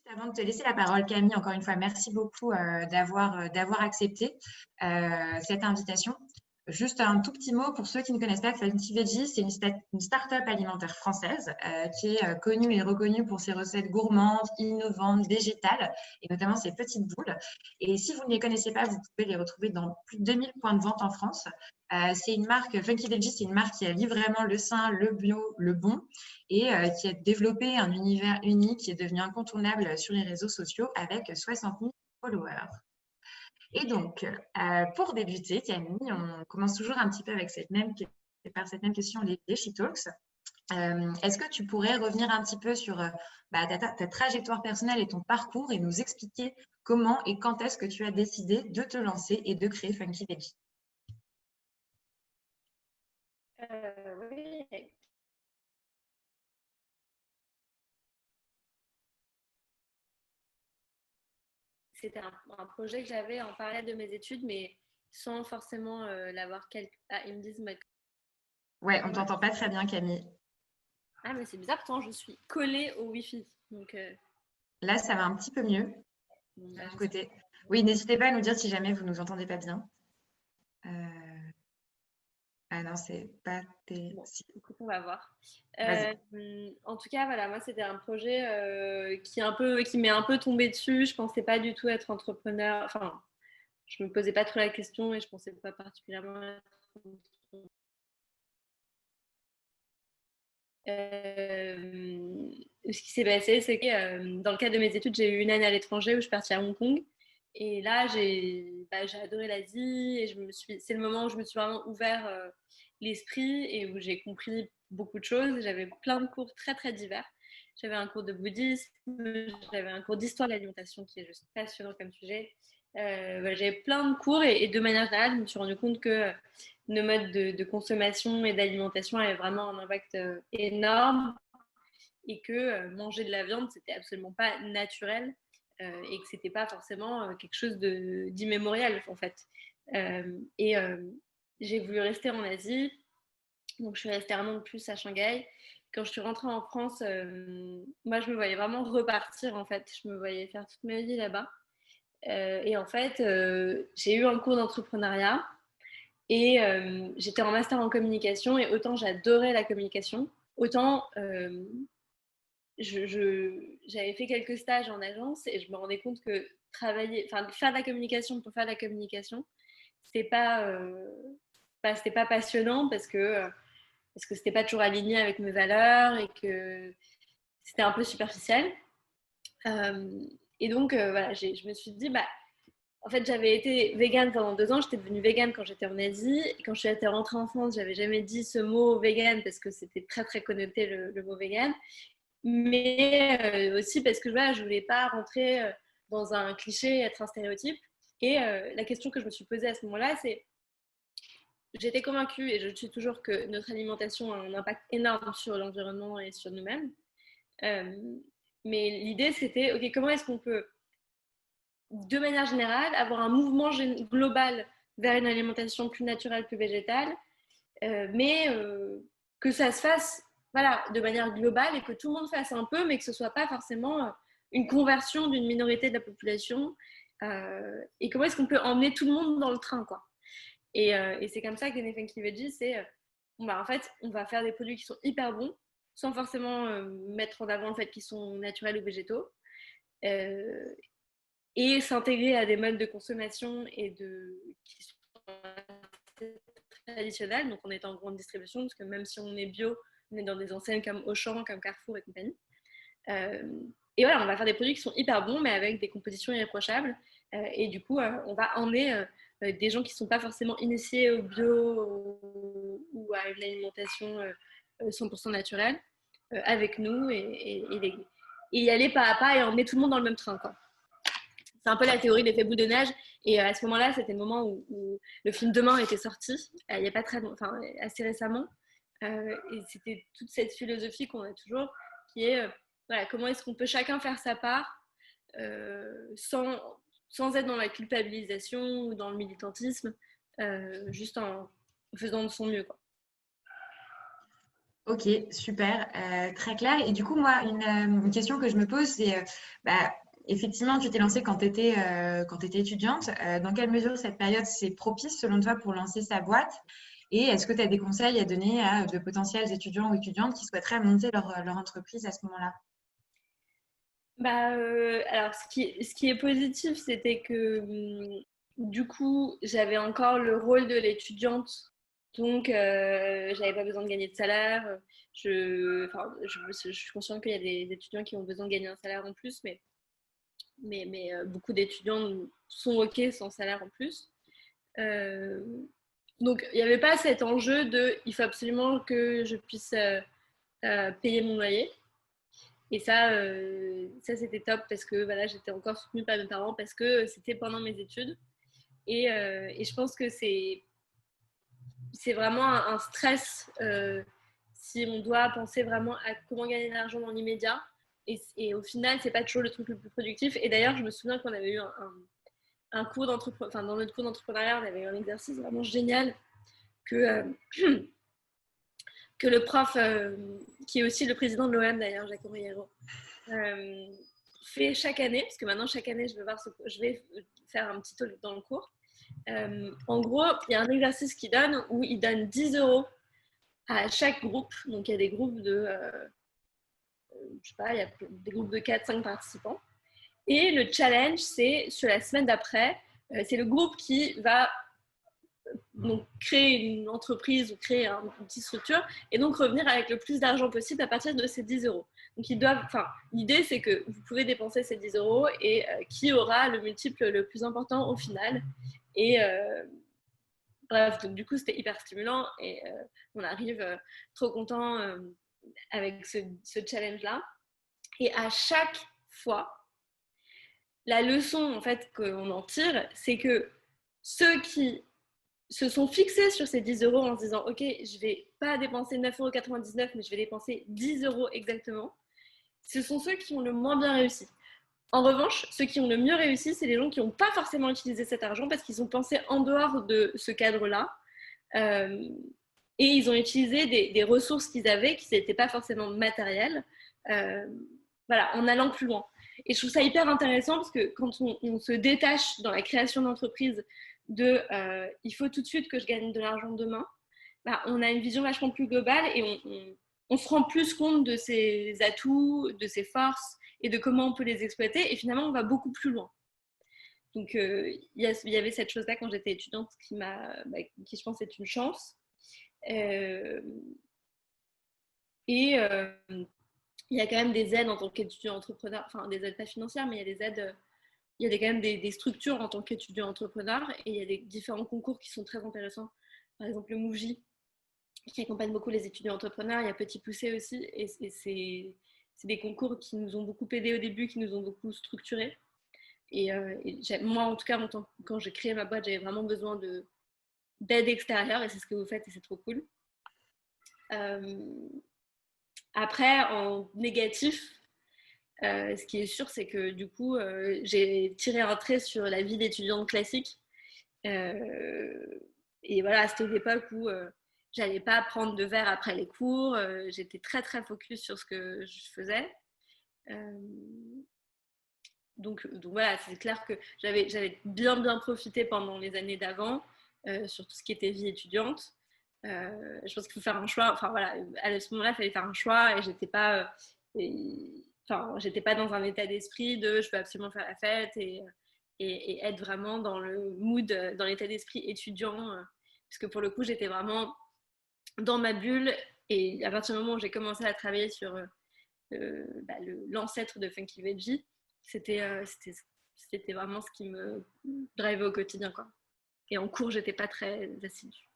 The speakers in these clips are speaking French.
Avant de te laisser la parole, Camille, encore une fois, merci beaucoup d'avoir accepté cette invitation. Juste un tout petit mot pour ceux qui ne connaissent pas Funky Veggie, c'est une start-up alimentaire française qui est connue et reconnue pour ses recettes gourmandes, innovantes, végétales et notamment ses petites boules. Et si vous ne les connaissez pas, vous pouvez les retrouver dans plus de 2000 points de vente en France. C'est une marque, Funky Veggie, c'est une marque qui allie vraiment le sain, le bio, le bon et qui a développé un univers unique qui est devenu incontournable sur les réseaux sociaux avec 60 000 followers. Et donc, pour débuter, Camille, on commence toujours un petit peu avec par cette même question, les She Talks. Est-ce que tu pourrais revenir un petit peu sur ta trajectoire personnelle et ton parcours et nous expliquer comment et quand est-ce que tu as décidé de te lancer et de créer Funky Veggie? Oui, c'était un projet que j'avais en parallèle de mes études, mais sans forcément l'avoir Ah, ils me disent... Ouais, on t'entend pas très bien, Camille. Ah, mais c'est bizarre, pourtant je suis collée au Wi-Fi. Donc, Là, ça va un petit peu mieux bon, de mon côté. Oui, n'hésitez pas à nous dire si jamais vous nous entendez pas bien. Ah non, c'est pas bon, possible. écoute, on va voir. Vas-y. En tout cas, voilà, moi c'était un projet qui m'est un peu tombé dessus. Je pensais pas du tout être entrepreneur. Enfin, je me posais pas trop la question et je pensais pas particulièrement être entrepreneur. Ce qui s'est passé, c'est que dans le cadre de mes études, j'ai eu une année à l'étranger où je suis partie à Hong Kong. Et là, j'ai adoré l'Asie et c'est le moment où je me suis vraiment ouvert l'esprit et où j'ai compris beaucoup de choses. J'avais plein de cours très, très divers. J'avais un cours de bouddhisme, j'avais un cours d'histoire de l'alimentation qui est juste passionnant comme sujet. J'avais plein de cours et de manière générale, je me suis rendu compte que nos modes de consommation et d'alimentation avaient vraiment un impact énorme et que manger de la viande, c'était absolument pas naturel et que c'était pas forcément quelque chose d'immémorial en fait. Et j'ai voulu rester en Asie, donc je suis restée un an de plus à Shanghai. Quand je suis rentrée en France, moi je me voyais vraiment repartir en fait. Je me voyais faire toute ma vie là-bas. Et en fait, j'ai eu un cours d'entrepreneuriat et j'étais en master en communication et autant j'adorais la communication, autant j'avais fait quelques stages en agence et je me rendais compte que faire de la communication pour faire de la communication, c'était c'était pas passionnant parce que c'était pas toujours aligné avec mes valeurs et que c'était un peu superficiel. Euh, et donc, voilà, je me suis dit, en fait, j'avais été végane pendant 2 ans. J'étais devenue végane quand j'étais en Asie. Et quand je suis rentrée en France, j'avais jamais dit ce mot végane parce que c'était très, très connoté le mot végane. Mais aussi parce que voilà, je voulais pas rentrer dans un cliché, être un stéréotype. Et la question que je me suis posée à ce moment-là, c'est j'étais convaincue, et je suis toujours, que notre alimentation a un impact énorme sur l'environnement et sur nous-mêmes. Euh, mais l'idée, c'était, OK, comment est-ce qu'on peut, de manière générale, avoir un mouvement global vers une alimentation plus naturelle, plus végétale, mais que ça se fasse voilà, de manière globale et que tout le monde fasse un peu, mais que ce ne soit pas forcément une conversion d'une minorité de la population. Et comment est-ce qu'on peut emmener tout le monde dans le train, quoi. Et c'est comme ça que les Funky Veggies, c'est en fait, on va faire des produits qui sont hyper bons, sans forcément mettre en avant le fait qu'ils sont naturels ou végétaux, euh, et s'intégrer à des modes de consommation qui sont traditionnels, donc on est en grande distribution, parce que même si on est bio, on est dans des enseignes comme Auchan, comme Carrefour et compagnie. Et voilà, on va faire des produits qui sont hyper bons, mais avec des compositions irréprochables. Et du coup, on va emmener des gens qui ne sont pas forcément initiés au bio ou à une alimentation 100% naturelle avec nous et y aller pas à pas et emmener tout le monde dans le même train, quoi. C'est un peu la théorie de l'effet boule de neige. Et à ce moment-là, c'était le moment où le film Demain était sorti, il n'y a pas très longtemps, enfin, assez récemment. Et c'était toute cette philosophie qu'on a toujours, qui est voilà, comment est-ce qu'on peut chacun faire sa part sans être dans la culpabilisation ou dans le militantisme, juste en faisant de son mieux, quoi. Ok, super, très clair. Et du coup, moi, une question que je me pose, c'est, bah, effectivement, tu t'es lancée quand tu étais étudiante. Dans quelle mesure cette période, c'est propice, selon toi, pour lancer sa boîte? Et est-ce que tu as des conseils à donner à de potentiels étudiants ou étudiantes qui souhaiteraient monter leur entreprise à ce moment-là? Alors, ce qui est positif, c'était que du coup, j'avais encore le rôle de l'étudiante, donc j'avais pas besoin de gagner de salaire. Je suis consciente qu'il y a des étudiants qui ont besoin de gagner un salaire en plus, mais beaucoup d'étudiants sont OK sans salaire en plus. Euh, donc, il n'y avait pas cet enjeu de il faut absolument que je puisse payer mon loyer. Et ça c'était top parce que voilà, j'étais encore soutenue par mes parents parce que c'était pendant mes études. Et je pense que c'est vraiment un stress si on doit penser vraiment à comment gagner de l'argent dans l'immédiat. Et au final, c'est pas toujours le truc le plus productif. Et d'ailleurs, je me souviens qu'on avait eu un cours d'entrepreneuriat, enfin, dans notre cours d'entrepreneuriat, on avait eu un exercice vraiment génial que, que le prof, qui est aussi le président de l'OM d'ailleurs, Jacques Henriero, euh, fait chaque année, parce que maintenant chaque année je vais faire un petit talk dans le cours. En gros, il y a un exercice qu'il donne où il donne 10 euros à chaque groupe. Donc il y a des groupes de, je sais pas, il y a des groupes de 4-5 participants. Et le challenge, c'est sur la semaine d'après, c'est le groupe qui va donc créer une entreprise ou créer une petite structure et donc revenir avec le plus d'argent possible à partir de ces 10 euros. Donc l'idée c'est que vous pouvez dépenser ces 10 euros et qui aura le multiple le plus important au final. Et bref, donc du coup c'était hyper stimulant et on arrive trop content avec ce challenge-là. Et à chaque fois, la leçon en fait qu'on en tire, c'est que ceux qui se sont fixés sur ces 10 euros en se disant ok, je ne vais pas dépenser 9,99 €, mais je vais dépenser 10 euros exactement, ce sont ceux qui ont le moins bien réussi. En revanche, ceux qui ont le mieux réussi, c'est les gens qui n'ont pas forcément utilisé cet argent parce qu'ils ont pensé en dehors de ce cadre-là. Euh, et ils ont utilisé des ressources qu'ils avaient qui n'étaient pas forcément matérielles, euh, voilà, en allant plus loin. Et je trouve ça hyper intéressant parce que quand on se détache dans la création d'entreprise de il faut tout de suite que je gagne de l'argent demain, bah, on a une vision vachement plus globale et on se rend plus compte de ses atouts, de ses forces et de comment on peut les exploiter. Et finalement, on va beaucoup plus loin. Donc, il y avait cette chose-là quand j'étais étudiante qui, je pense, est une chance. Euh, et il y a quand même des aides en tant qu'étudiant entrepreneur, enfin des aides pas financières, mais il y a des aides, il y a quand même des structures en tant qu'étudiant entrepreneur et il y a des différents concours qui sont très intéressants. Par exemple, le Mouji, qui accompagne beaucoup les étudiants entrepreneurs. Il y a Petit Poussé aussi. Et c'est des concours qui nous ont beaucoup aidés au début, qui nous ont beaucoup structurés. Et moi, en tout cas, quand j'ai créé ma boîte, j'avais vraiment besoin d'aide extérieure et c'est ce que vous faites et c'est trop cool. Après, en négatif, ce qui est sûr, c'est que du coup, j'ai tiré un trait sur la vie d'étudiante classique. Et voilà, c'était l'époque où j'allais pas prendre de verre après les cours. J'étais très, très focus sur ce que je faisais. Donc voilà, c'est clair que j'avais bien profité pendant les années d'avant sur tout ce qui était vie étudiante. Je pense qu'il faut faire un choix. Enfin voilà, à ce moment-là, il fallait faire un choix et j'étais pas dans un état d'esprit de je veux absolument faire la fête et être vraiment dans le mood, dans l'état d'esprit étudiant. Parce que pour le coup, j'étais vraiment dans ma bulle et à partir du moment où j'ai commencé à travailler sur l'ancêtre de Funky Veggie, c'était vraiment ce qui me drivait au quotidien, quoi. Et en cours, j'étais pas très assidue.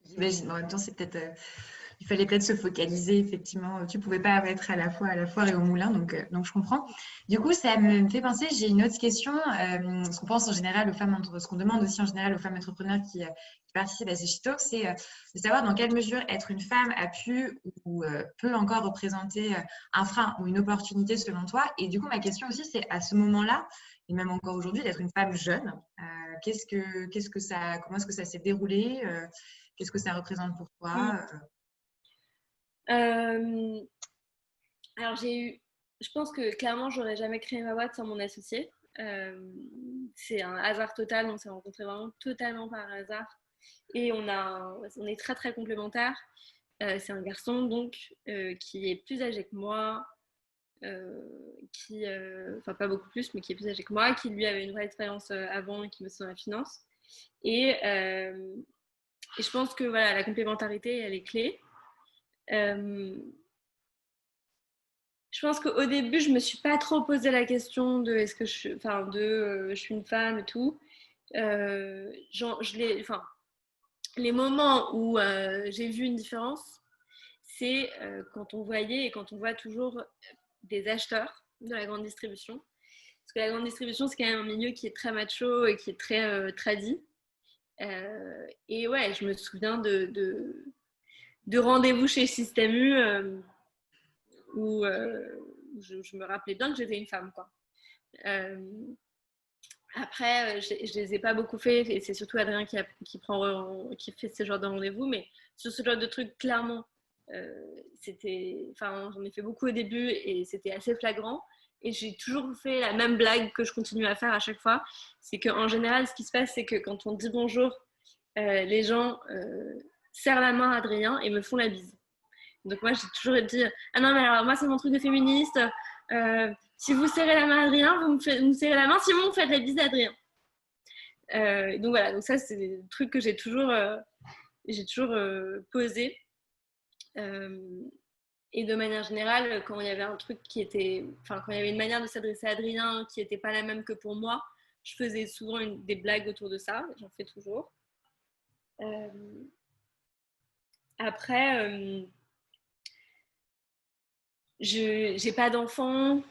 J'imagine. En même temps, c'est peut-être, il fallait peut-être se focaliser, effectivement. Tu pouvais pas être à la fois à la foire et au moulin, donc je comprends. Du coup, ça me fait penser, j'ai une autre question. Ce qu'on pense en général aux femmes, ce qu'on demande aussi en général aux femmes entrepreneurs qui participent à ces shit talks, c'est de savoir dans quelle mesure être une femme a pu ou peut encore représenter un frein ou une opportunité selon toi. Et du coup, ma question aussi, c'est à ce moment-là, et même encore aujourd'hui, d'être une femme jeune, comment est-ce que ça s'est déroulé? Qu'est-ce que ça représente pour toi? Euh, alors, je pense que clairement, j'aurais jamais créé ma boîte sans mon associé. C'est un hasard total, on s'est rencontrés vraiment totalement par hasard. Et on est très très complémentaires. C'est un garçon donc qui est plus âgé que moi, enfin pas beaucoup plus, mais qui est plus âgé que moi, qui lui avait une vraie expérience avant et qui me dans la finance. Et je pense que voilà, la complémentarité, elle est clé. Je pense qu'au début, je me suis pas trop posé la question de est-ce que je suis une femme et tout. Les moments où j'ai vu une différence, c'est quand on voyait et quand on voit toujours des acheteurs de la grande distribution. Parce que la grande distribution, c'est quand même un milieu qui est très macho et qui est très tradit. Et ouais, je me souviens de rendez-vous chez Système U où je me rappelais bien que j'étais une femme, quoi. Euh, Après, je les ai pas beaucoup fait, et c'est surtout Adrien qui fait ce genre de rendez-vous, mais sur ce genre de trucs, clairement, j'en ai fait beaucoup au début et c'était assez flagrant. Et j'ai toujours fait la même blague que je continue à faire à chaque fois. C'est qu'en général, ce qui se passe, c'est que quand on dit bonjour, les gens serrent la main à Adrien et me font la bise. Donc moi, j'ai toujours dit, ah non, mais alors moi, c'est mon truc de féministe. Si vous serrez la main à Adrien, vous me serrez la main, sinon vous faites la bise à Adrien. Donc voilà, donc ça, c'est des trucs que j'ai toujours posé. Et de manière générale, quand il y avait un truc quand il y avait une manière de s'adresser à Adrien qui n'était pas la même que pour moi, je faisais souvent des blagues autour de ça. J'en fais toujours. Après, je n'ai pas d'enfant.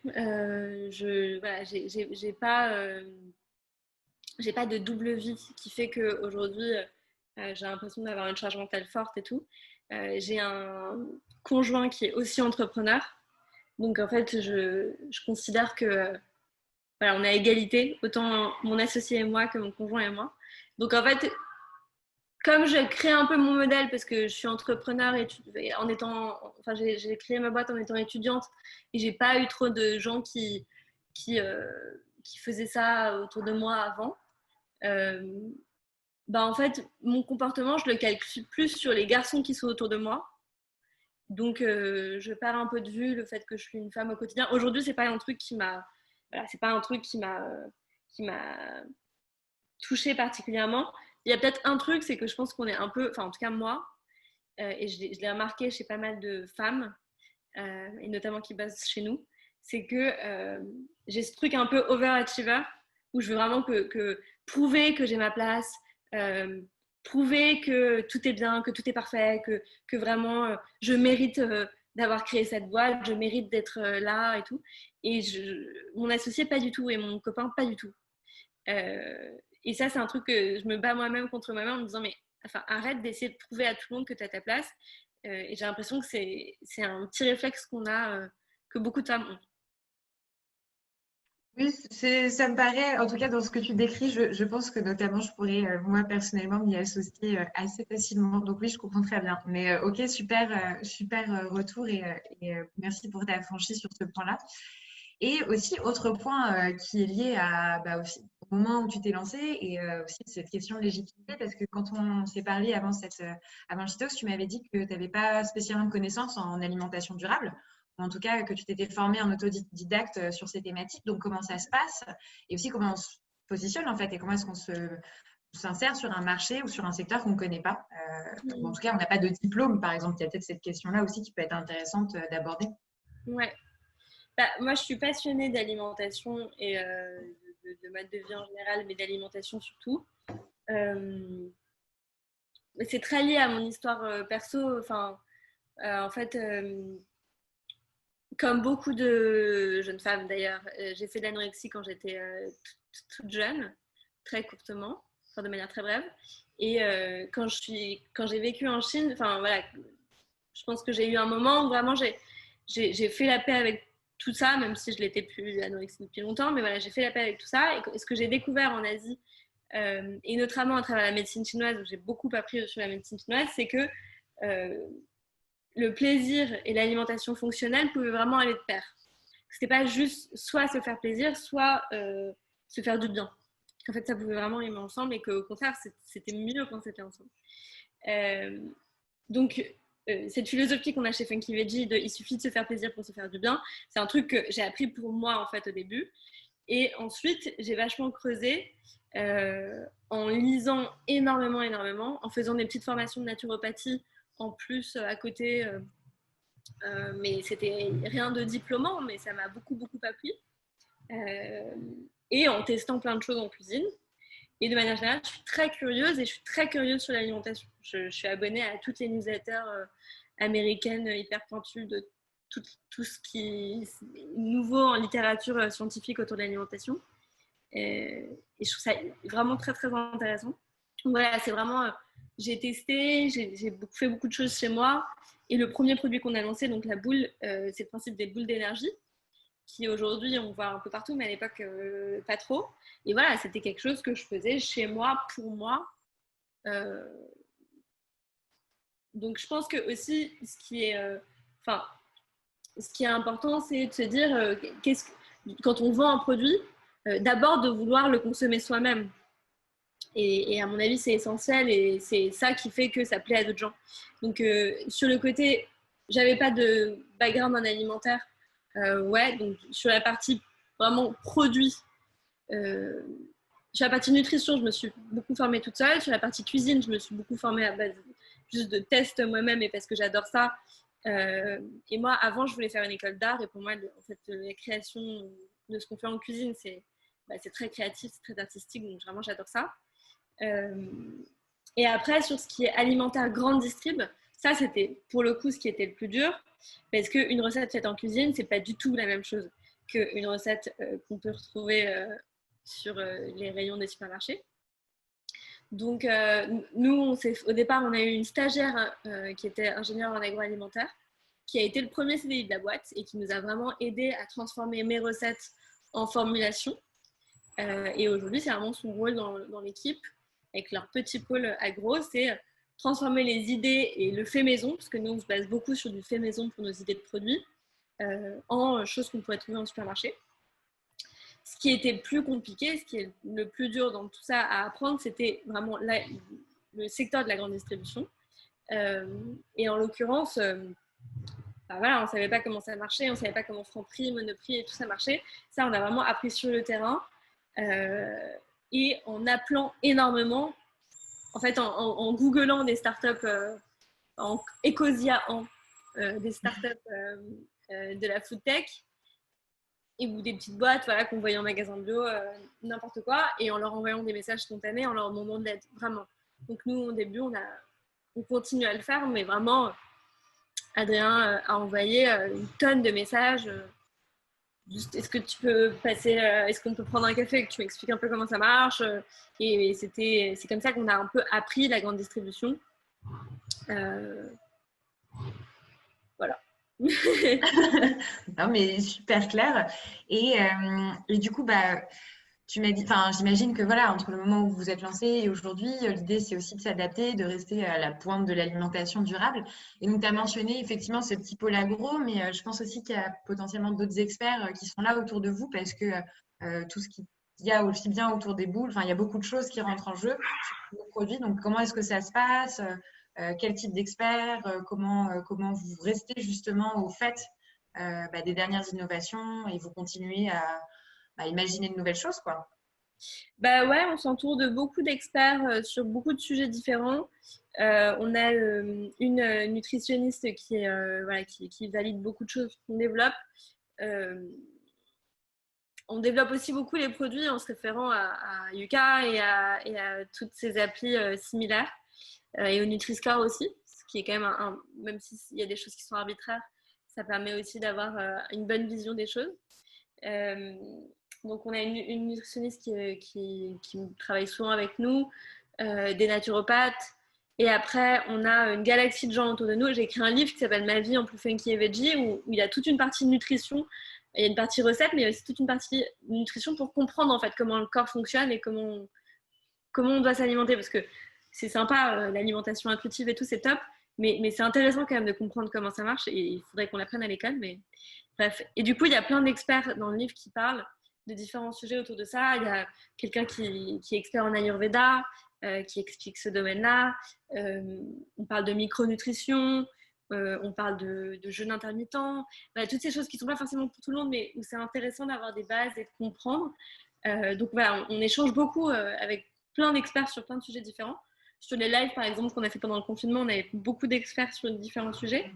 Voilà, j'ai pas de double vie qui fait qu'aujourd'hui, j'ai l'impression d'avoir une charge mentale forte et tout. J'ai un conjoint qui est aussi entrepreneur. Donc, en fait, je considère que voilà, on est à égalité, autant mon associé et moi que mon conjoint et moi. Donc, en fait, comme je crée un peu mon modèle parce que je suis entrepreneur j'ai créé ma boîte en étant étudiante et j'ai pas eu trop de gens qui, euh, qui faisaient ça autour de moi avant. En fait, mon comportement, je le calcule plus sur les garçons qui sont autour de moi. Donc, je perds un peu de vue le fait que je suis une femme au quotidien. Aujourd'hui, c'est pas un truc c'est pas un truc qui m'a touchée particulièrement. Il y a peut-être un truc, c'est que je pense qu'on est un peu, enfin en tout cas moi, et je l'ai remarqué chez pas mal de femmes, et notamment qui bossent chez nous, c'est que j'ai ce truc un peu overachiever où je veux vraiment que prouver que j'ai ma place, prouver que tout est bien, que tout est parfait, que vraiment je mérite d'avoir créé cette boîte, je mérite d'être là et tout. Et mon associé, pas du tout, et mon copain, pas du tout. Et ça, c'est un truc que je me bats moi-même contre moi-même en me disant, mais enfin, arrête d'essayer de prouver à tout le monde que tu as ta place. Et j'ai l'impression que c'est un petit réflexe qu'on a, que beaucoup de femmes ont. Oui, ça me paraît, en tout cas dans ce que tu décris, je pense que notamment je pourrais, moi personnellement, m'y associer assez facilement. Donc oui, je comprends très bien. Mais ok, super retour et merci pour ta franchise sur ce point-là. Et aussi, autre point qui est lié aussi, au moment où tu t'es lancé et aussi cette question de légitimité, parce que quand on s'est parlé avant le Chitox, tu m'avais dit que tu n'avais pas spécialement de connaissances en alimentation durable, ou en tout cas que tu t'étais formé en autodidacte sur ces thématiques. Donc, comment ça se passe et aussi comment on se positionne en fait et comment est-ce qu'on s'insère sur un marché ou sur un secteur qu'on ne connaît pas. Ou en tout cas, on n'a pas de diplôme, par exemple. Il y a peut-être cette question-là aussi qui peut être intéressante d'aborder. Ouais. Moi, je suis passionnée d'alimentation et de mode de vie en général, mais d'alimentation surtout. C'est très lié à mon histoire perso. Enfin, en fait, comme beaucoup de jeunes femmes d'ailleurs, j'ai fait de l'anorexie quand j'étais toute jeune, très courtement, enfin de manière très brève. Et quand j'ai vécu en Chine, enfin voilà, je pense que j'ai eu un moment où vraiment j'ai fait la paix avec tout ça, même si je l'étais plus anorexie depuis longtemps, mais voilà, j'ai fait la paix avec tout ça. Et ce que j'ai découvert en Asie, et notamment à travers la médecine chinoise, où j'ai beaucoup appris sur la médecine chinoise, c'est que le plaisir et l'alimentation fonctionnelle pouvaient vraiment aller de pair. C'était pas juste soit se faire plaisir, soit se faire du bien. En fait, ça pouvait vraiment aimer ensemble et qu'au contraire, c'était mieux quand c'était ensemble. Euh, donc, cette philosophie qu'on a chez Funky Veggie de il suffit de se faire plaisir pour se faire du bien, c'est un truc que j'ai appris pour moi en fait au début. Et ensuite, j'ai vachement creusé en lisant énormément, en faisant des petites formations de naturopathie en plus à côté. Mais c'était rien de diplômant, mais ça m'a beaucoup appris. Et en testant plein de choses en cuisine. Et de manière générale, je suis très curieuse et je suis très curieuse sur l'alimentation. Je suis abonnée à toutes les newsletters américaines hyper pointues de tout ce qui est nouveau en littérature scientifique autour de l'alimentation. Et je trouve ça vraiment très intéressant. Donc voilà, c'est vraiment, j'ai testé, j'ai fait beaucoup de choses chez moi. Et le premier produit qu'on a lancé, donc la boule, c'est le principe des boules d'énergie, qui aujourd'hui on voit un peu partout, mais à l'époque pas trop. Et voilà, c'était quelque chose que je faisais chez moi, pour moi. Donc je pense que aussi, ce qui est important, c'est de se dire, quand on vend un produit, d'abord de vouloir le consommer soi-même. Et à mon avis, c'est essentiel et c'est ça qui fait que ça plaît à d'autres gens. Donc, sur le côté, j'avais pas de background en alimentaire. Ouais, donc sur la partie vraiment produit, sur la partie nutrition, je me suis beaucoup formée toute seule. Sur la partie cuisine, je me suis beaucoup formée à base juste de tests moi-même et parce que j'adore ça. Et moi, avant, je voulais faire une école d'art et pour moi, en fait, la création de ce qu'on fait en cuisine, c'est très créatif, c'est très artistique, donc vraiment, j'adore ça. Et après, sur ce qui est alimentaire grande distrib, ça, c'était pour le coup ce qui était le plus dur parce qu'une recette faite en cuisine, c'est pas du tout la même chose qu'une recette qu'on peut retrouver sur les rayons des supermarchés. Donc, nous, au départ, on a eu une stagiaire qui était ingénieure en agroalimentaire, qui a été le premier CDI de la boîte et qui nous a vraiment aidé à transformer mes recettes en formulation. Et aujourd'hui, c'est vraiment son rôle dans l'équipe, avec leur petit pôle agro, c'est transformer les idées et le fait maison, parce que nous, on se base beaucoup sur du fait maison pour nos idées de produits, en choses qu'on pourrait trouver en supermarché. Ce qui était le plus compliqué, ce qui est le plus dur dans tout ça à apprendre, c'était vraiment le secteur de la grande distribution. Et en l'occurrence, voilà, on ne savait pas comment ça marchait, on ne savait pas comment Franprix, Monoprix et tout ça marchait. Ça, on a vraiment appris sur le terrain. Et en appelant énormément, en fait, en googlant des startups, en Ecosia, des startups de la food tech, ou des petites boîtes voilà, qu'on voyait en magasin bio, n'importe quoi, et en leur envoyant des messages spontanés, en leur demandant de l'aide, vraiment. Donc nous, au début, on continue à le faire, mais vraiment, Adrien a envoyé une tonne de messages. Est-ce que tu peux passer, est-ce qu'on peut prendre un café et que tu m'expliques un peu comment ça marche, et c'est comme ça qu'on a un peu appris la grande distribution. Voilà. Non, mais super clair. Et du coup, tu m'as dit, enfin, j'imagine que voilà, entre le moment où vous vous êtes lancé et aujourd'hui, l'idée c'est aussi de s'adapter, de rester à la pointe de l'alimentation durable. Et donc, tu as mentionné effectivement ce petit pôle agro, mais je pense aussi qu'il y a potentiellement d'autres experts qui sont là autour de vous parce que tout ce qu'il y a aussi bien autour des boules, enfin, il y a beaucoup de choses qui rentrent en jeu sur vos produits. Donc, comment est-ce que ça se passe? Quel type d'experts? Comment vous restez justement au fait des dernières innovations et vous continuez à imaginer de nouvelles choses, quoi. Bah ouais, on s'entoure de beaucoup d'experts sur beaucoup de sujets différents. On a une nutritionniste qui valide beaucoup de choses qu'on développe. On développe aussi beaucoup les produits en se référant à Yuka et à toutes ces applis similaires, et au Nutri-Score aussi, ce qui est quand même même s'il y a des choses qui sont arbitraires, ça permet aussi d'avoir une bonne vision des choses. Donc on a une nutritionniste qui travaille souvent avec nous, des naturopathes, et après on a une galaxie de gens autour de nous. J'ai écrit un livre qui s'appelle Ma vie en plus funky et veggie, où il y a toute une partie nutrition, il y a une partie recette, mais il y a aussi toute une partie nutrition pour comprendre en fait comment le corps fonctionne et comment on doit s'alimenter, parce que c'est sympa, l'alimentation intuitive et tout, c'est top, Mais c'est intéressant quand même de comprendre comment ça marche et il faudrait qu'on l'apprenne à l'école. Mais bref. Et du coup, il y a plein d'experts dans le livre qui parlent de différents sujets autour de ça. Il y a quelqu'un qui est expert en Ayurveda, qui explique ce domaine-là. On parle de micronutrition, on parle de jeûne intermittent. Voilà, toutes ces choses qui ne sont pas forcément pour tout le monde, mais où c'est intéressant d'avoir des bases et de comprendre. Donc voilà, on échange beaucoup avec plein d'experts sur plein de sujets différents. Sur les lives, par exemple, qu'on a fait pendant le confinement, on avait beaucoup d'experts sur différents sujets.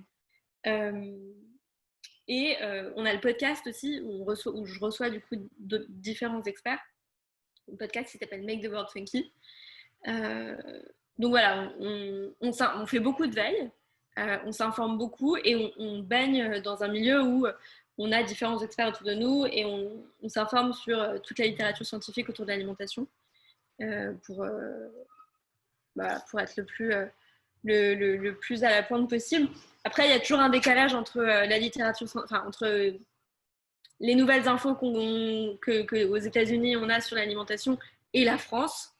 Et on a le podcast aussi, où je reçois du coup différents experts. Le podcast qui s'appelle Make the World Funky. Donc voilà, on fait beaucoup de veille, on s'informe beaucoup et on baigne dans un milieu où on a différents experts autour de nous et on s'informe sur toute la littérature scientifique autour de l'alimentation pour être le plus à la pointe possible. Après, il y a toujours un décalage entre la littérature, entre les nouvelles infos qu'aux États-Unis on a sur l'alimentation et la France.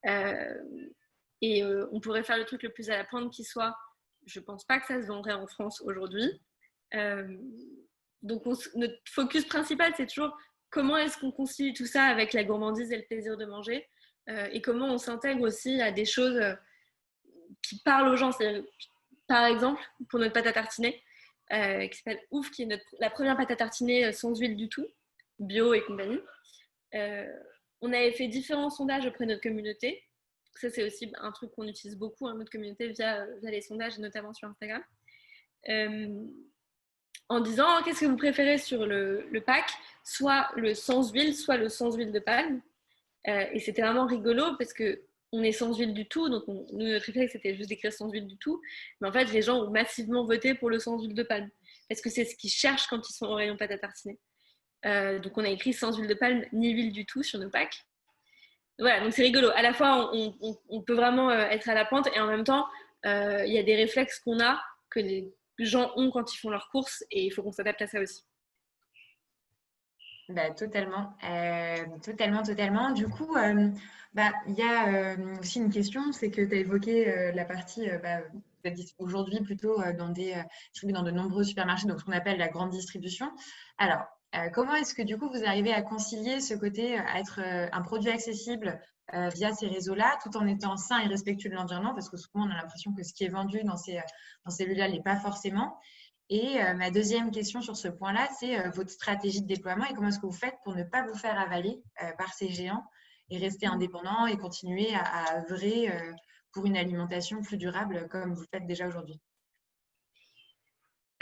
On pourrait faire le truc le plus à la pointe qui soit. Je pense pas que ça se vendrait en France aujourd'hui. Donc notre focus principal, c'est toujours comment est-ce qu'on concilie tout ça avec la gourmandise et le plaisir de manger, et comment on s'intègre aussi à des choses qui parlent aux gens. Par exemple, pour notre pâte à tartiner, qui s'appelle Ouf, qui est la première pâte à tartiner sans huile du tout, bio et compagnie. On avait fait différents sondages auprès de notre communauté. Ça, c'est aussi un truc qu'on utilise beaucoup, notre communauté, via les sondages, notamment sur Instagram. En disant, qu'est-ce que vous préférez sur le pack, soit le sans huile, soit le sans huile de palme. Et c'était vraiment rigolo parce qu'on est sans huile du tout, donc nous, notre réflexe, c'était juste d'écrire sans huile du tout. Mais en fait, les gens ont massivement voté pour le sans huile de palme parce que c'est ce qu'ils cherchent quand ils sont au rayon pâte à tartiner. Donc on a écrit sans huile de palme ni huile du tout sur nos packs. Voilà, donc c'est rigolo. À la fois, on peut vraiment être à la pointe et en même temps, il y a des réflexes qu'on a que les gens ont quand ils font leurs courses et il faut qu'on s'adapte à ça aussi. Bah, totalement, totalement. Du coup, il y a aussi une question, c'est que tu as évoqué la partie aujourd'hui plutôt dans de nombreux supermarchés, donc ce qu'on appelle la grande distribution. Alors, comment est-ce que du coup vous arrivez à concilier ce côté à être un produit accessible via ces réseaux-là, tout en étant sain et respectueux de l'environnement, parce que souvent on a l'impression que ce qui est vendu dans ces lieux-là n'est pas forcément. Et ma deuxième question sur ce point-là, c'est votre stratégie de déploiement et comment est-ce que vous faites pour ne pas vous faire avaler par ces géants et rester indépendant et continuer à œuvrer pour une alimentation plus durable comme vous le faites déjà aujourd'hui.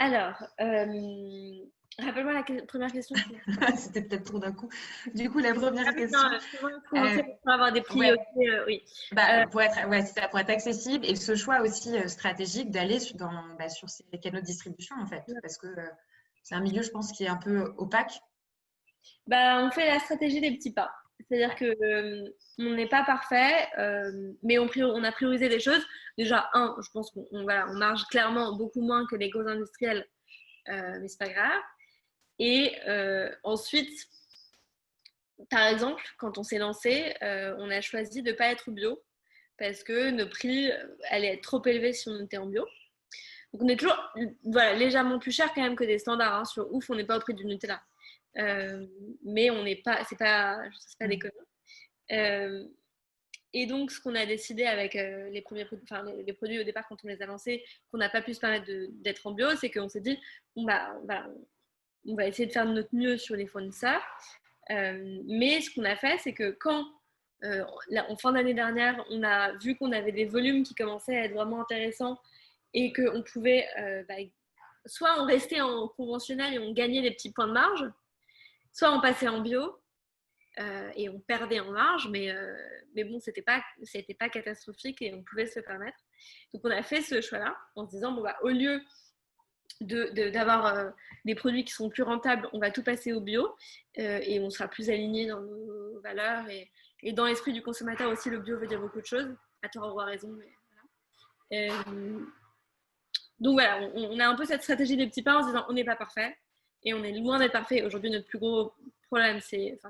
Alors, rappelle-moi la première question. C'était peut-être trop d'un coup. Du coup, la première question. Pour avoir des priorités, oui. Pour être accessible et ce choix aussi stratégique d'aller sur ces canaux de distribution, en fait, parce que c'est un milieu, je pense, qui est un peu opaque. On fait la stratégie des petits pas. C'est-à-dire que on n'est pas parfait, mais on a priorisé des choses. Déjà, je pense qu'on marge clairement beaucoup moins que les gros industriels, mais c'est pas grave. Et ensuite, par exemple, quand on s'est lancé, on a choisi de ne pas être bio parce que nos prix allaient être trop élevés si on était en bio. Donc on est toujours légèrement plus cher quand même que des standards. Sur Ouf, on n'est pas au prix du Nutella. Mais on n'est pas, c'est pas déconnant. Et donc, ce qu'on a décidé avec les produits au départ quand on les a lancés, qu'on n'a pas pu se permettre d'être en bio, c'est qu'on s'est dit, on va essayer de faire de notre mieux sur les fournisseurs. Mais ce qu'on a fait, c'est que quand, en fin d'année dernière, on a vu qu'on avait des volumes qui commençaient à être vraiment intéressants et qu'on pouvait, soit on restait en conventionnel et on gagnait des petits points de marge, soit on passait en bio et on perdait en marge, mais bon, c'était pas catastrophique et on pouvait se le permettre. Donc on a fait ce choix-là en se disant, au lieu d'avoir des produits qui sont plus rentables, on va tout passer au bio et on sera plus aligné dans nos valeurs et dans l'esprit du consommateur aussi, le bio veut dire beaucoup de choses, à tort ou à raison, mais voilà. Donc voilà, on a un peu cette stratégie des petits pas en se disant on n'est pas parfait et on est loin d'être parfait. Aujourd'hui, notre plus gros problème,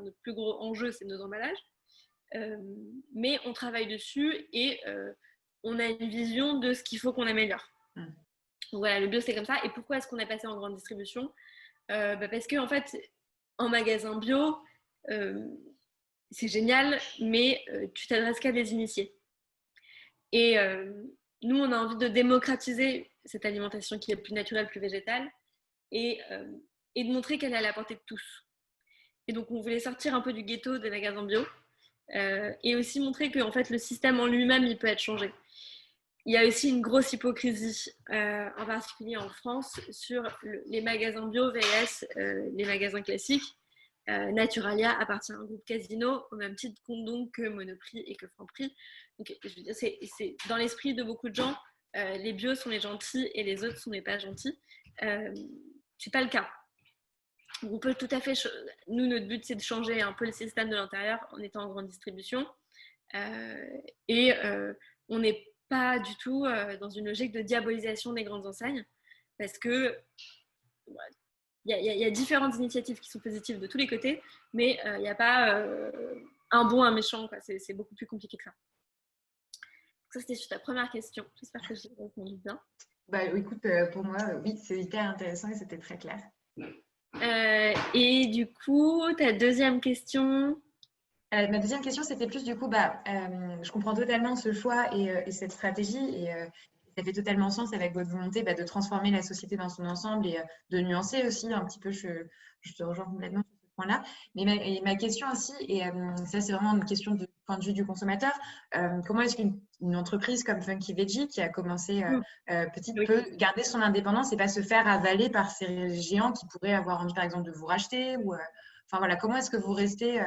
notre plus gros enjeu, c'est nos emballages. Mais on travaille dessus et on a une vision de ce qu'il faut qu'on améliore. Donc voilà, le bio, c'est comme ça. Et pourquoi est-ce qu'on est passé en grande distribution? Parce que en fait, en magasin bio, c'est génial, mais tu t'adresses qu'à des initiés. Et nous, on a envie de démocratiser cette alimentation qui est plus naturelle, plus végétale, et, euh, et de montrer qu'elle est à la portée de tous. Et donc, on voulait sortir un peu du ghetto des magasins bio et aussi montrer que en fait, le système en lui-même, il peut être changé. Il y a aussi une grosse hypocrisie, en particulier en France, sur les magasins bio vs les magasins classiques. Naturalia appartient à un groupe Casino, au même titre donc que Monoprix et que Franprix. Donc, je veux dire, c'est dans l'esprit de beaucoup de gens, les bios sont les gentils et les autres sont les pas gentils. C'est pas le cas. On peut tout à fait. Nous, notre but, c'est de changer un peu le système de l'intérieur en étant en grande distribution. Et on n'est pas du tout dans une logique de diabolisation des grandes enseignes parce que il y a différentes initiatives qui sont positives de tous les côtés, mais il n'y a pas un bon, un méchant. C'est beaucoup plus compliqué que ça. Donc ça, c'était sur ta première question. J'espère que j'ai répondu bien. Bah, écoute, pour moi, oui, c'est hyper intéressant et c'était très clair. Et du coup, ta deuxième question. Ma deuxième question, c'était plus du coup, je comprends totalement ce choix et cette stratégie et ça fait totalement sens avec votre volonté de transformer la société dans son ensemble et de nuancer aussi un petit peu. Je te rejoins complètement sur ce point-là. Mais ma question aussi, et ça c'est vraiment une question du point de vue du consommateur, comment est-ce qu'une entreprise comme Funky Veggie, qui a commencé petite, Oui. peut garder son indépendance et pas se faire avaler par ces géants qui pourraient avoir envie par exemple de vous racheter ou, enfin voilà, comment est-ce que vous restez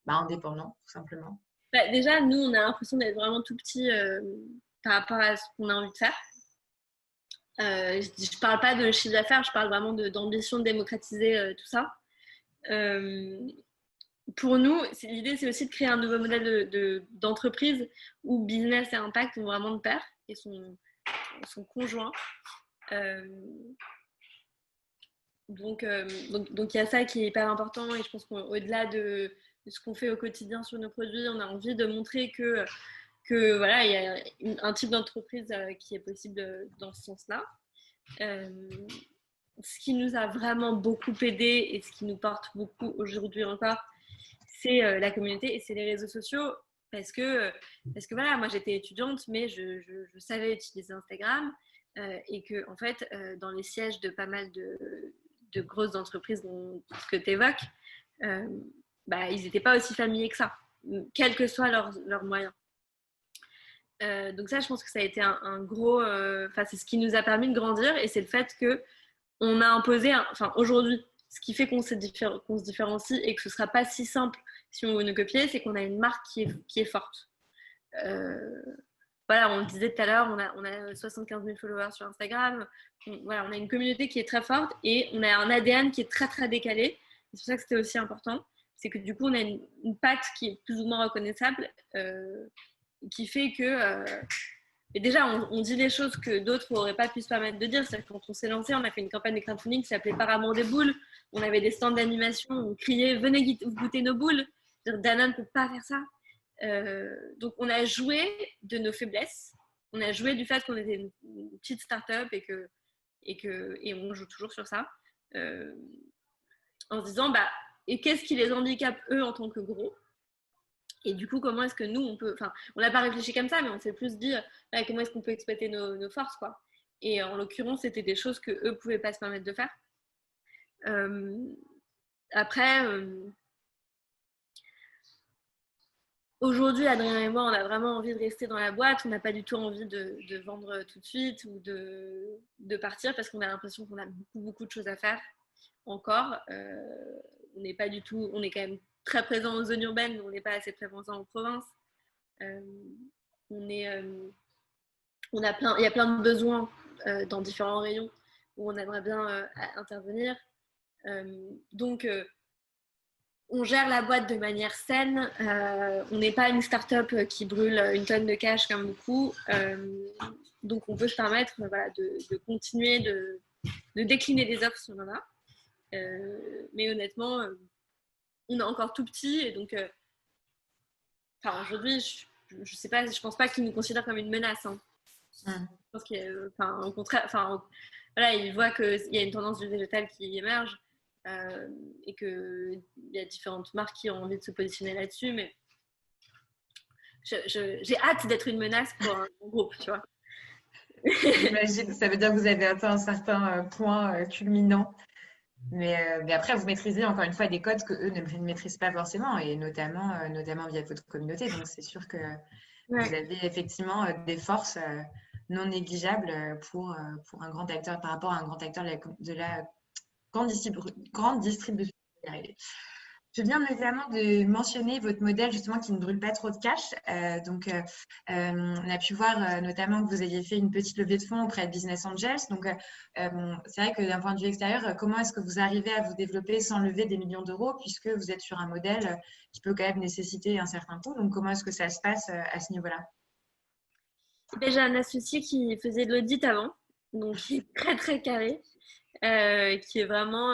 indépendant, tout simplement. Déjà, nous, on a l'impression d'être vraiment tout petit par rapport à ce qu'on a envie de faire. Je parle pas de chiffre d'affaires, je parle vraiment d'ambition de démocratiser tout ça. Pour nous, l'idée, c'est aussi de créer un nouveau modèle d'entreprise où business et impact vont vraiment de pair et sont conjoints. Euh, donc, il y a ça qui est hyper important et je pense qu'au-delà de ce qu'on fait au quotidien sur nos produits, on a envie de montrer que voilà, il y a un type d'entreprise qui est possible dans ce sens-là. Ce qui nous a vraiment beaucoup aidé et ce qui nous porte beaucoup aujourd'hui encore, c'est la communauté et c'est les réseaux sociaux parce que voilà, moi j'étais étudiante mais je savais utiliser Instagram et que en fait dans les sièges de pas mal de grosses entreprises dont ce que tu évoques, ils n'étaient pas aussi familiers que ça, quels que soient leurs moyens. Donc ça, je pense que ça a été un gros... c'est ce qui nous a permis de grandir et c'est le fait qu'on a imposé... aujourd'hui, ce qui fait qu'on se différencie et que ce ne sera pas si simple si on veut nous copier, c'est qu'on a une marque qui est forte. Voilà, on le disait tout à l'heure, on a 75 000 followers sur Instagram. On a une communauté qui est très forte et on a un ADN qui est très, très décalé. C'est pour ça que c'était aussi important. C'est que du coup, on a une patte qui est plus ou moins reconnaissable qui fait que... Et déjà, on dit les choses que d'autres n'auraient pas pu se permettre de dire. C'est-à-dire quand on s'est lancé, on a fait une campagne de crowdfunding qui s'appelait Par amour des boules. On avait des stands d'animation, on criait « Venez goûter nos boules ». Danone ne peut pas faire ça. Donc, on a joué de nos faiblesses. On a joué du fait qu'on était une petite start-up et on joue toujours sur ça. En se disant, et qu'est-ce qui les handicape eux en tant que gros? Et du coup, comment est-ce que nous, on peut... Enfin, on n'a pas réfléchi comme ça, mais on s'est plus dit comment est-ce qu'on peut exploiter nos forces, quoi. Et en l'occurrence, c'était des choses qu'eux ne pouvaient pas se permettre de faire. Après, aujourd'hui, Adrien et moi, on a vraiment envie de rester dans la boîte. On n'a pas du tout envie de vendre tout de suite ou de partir parce qu'on a l'impression qu'on a beaucoup de choses à faire encore. On n'est pas du tout... On est quand même très présent en zone urbaine, mais on n'est pas assez présent en province. Il y a plein de besoins dans différents rayons où on aimerait bien intervenir. Donc, on gère la boîte de manière saine. On n'est pas une start-up qui brûle une tonne de cash comme beaucoup. Donc, on peut se permettre de continuer de décliner des offres si on en a. Mais honnêtement, on est encore tout petit et donc aujourd'hui, je sais pas, je pense pas qu'ils nous considèrent comme une menace. Hein. pense au contraire, voilà, il voit qu'il y a une tendance du végétal qui émerge et qu'il y a différentes marques qui ont envie de se positionner là-dessus, mais j'ai hâte d'être une menace pour un groupe, tu vois. J'imagine, ça veut dire que vous avez atteint un certain point culminant. Mais après, vous maîtrisez encore une fois des codes que eux ne maîtrisent pas forcément, et notamment via votre communauté. Donc, c'est sûr que vous avez effectivement des forces non négligeables pour un grand acteur par rapport à un grand acteur de la grande distribution. Je viens notamment de mentionner votre modèle justement qui ne brûle pas trop de cash. On a pu voir notamment que vous aviez fait une petite levée de fonds auprès de Business Angels. Donc, c'est vrai que d'un point de vue extérieur, comment est-ce que vous arrivez à vous développer sans lever des millions d'euros puisque vous êtes sur un modèle qui peut quand même nécessiter un certain coût. Donc, comment est-ce que ça se passe à ce niveau-là? J'ai un associé qui faisait de l'audit avant, donc qui est très très carré, qui est vraiment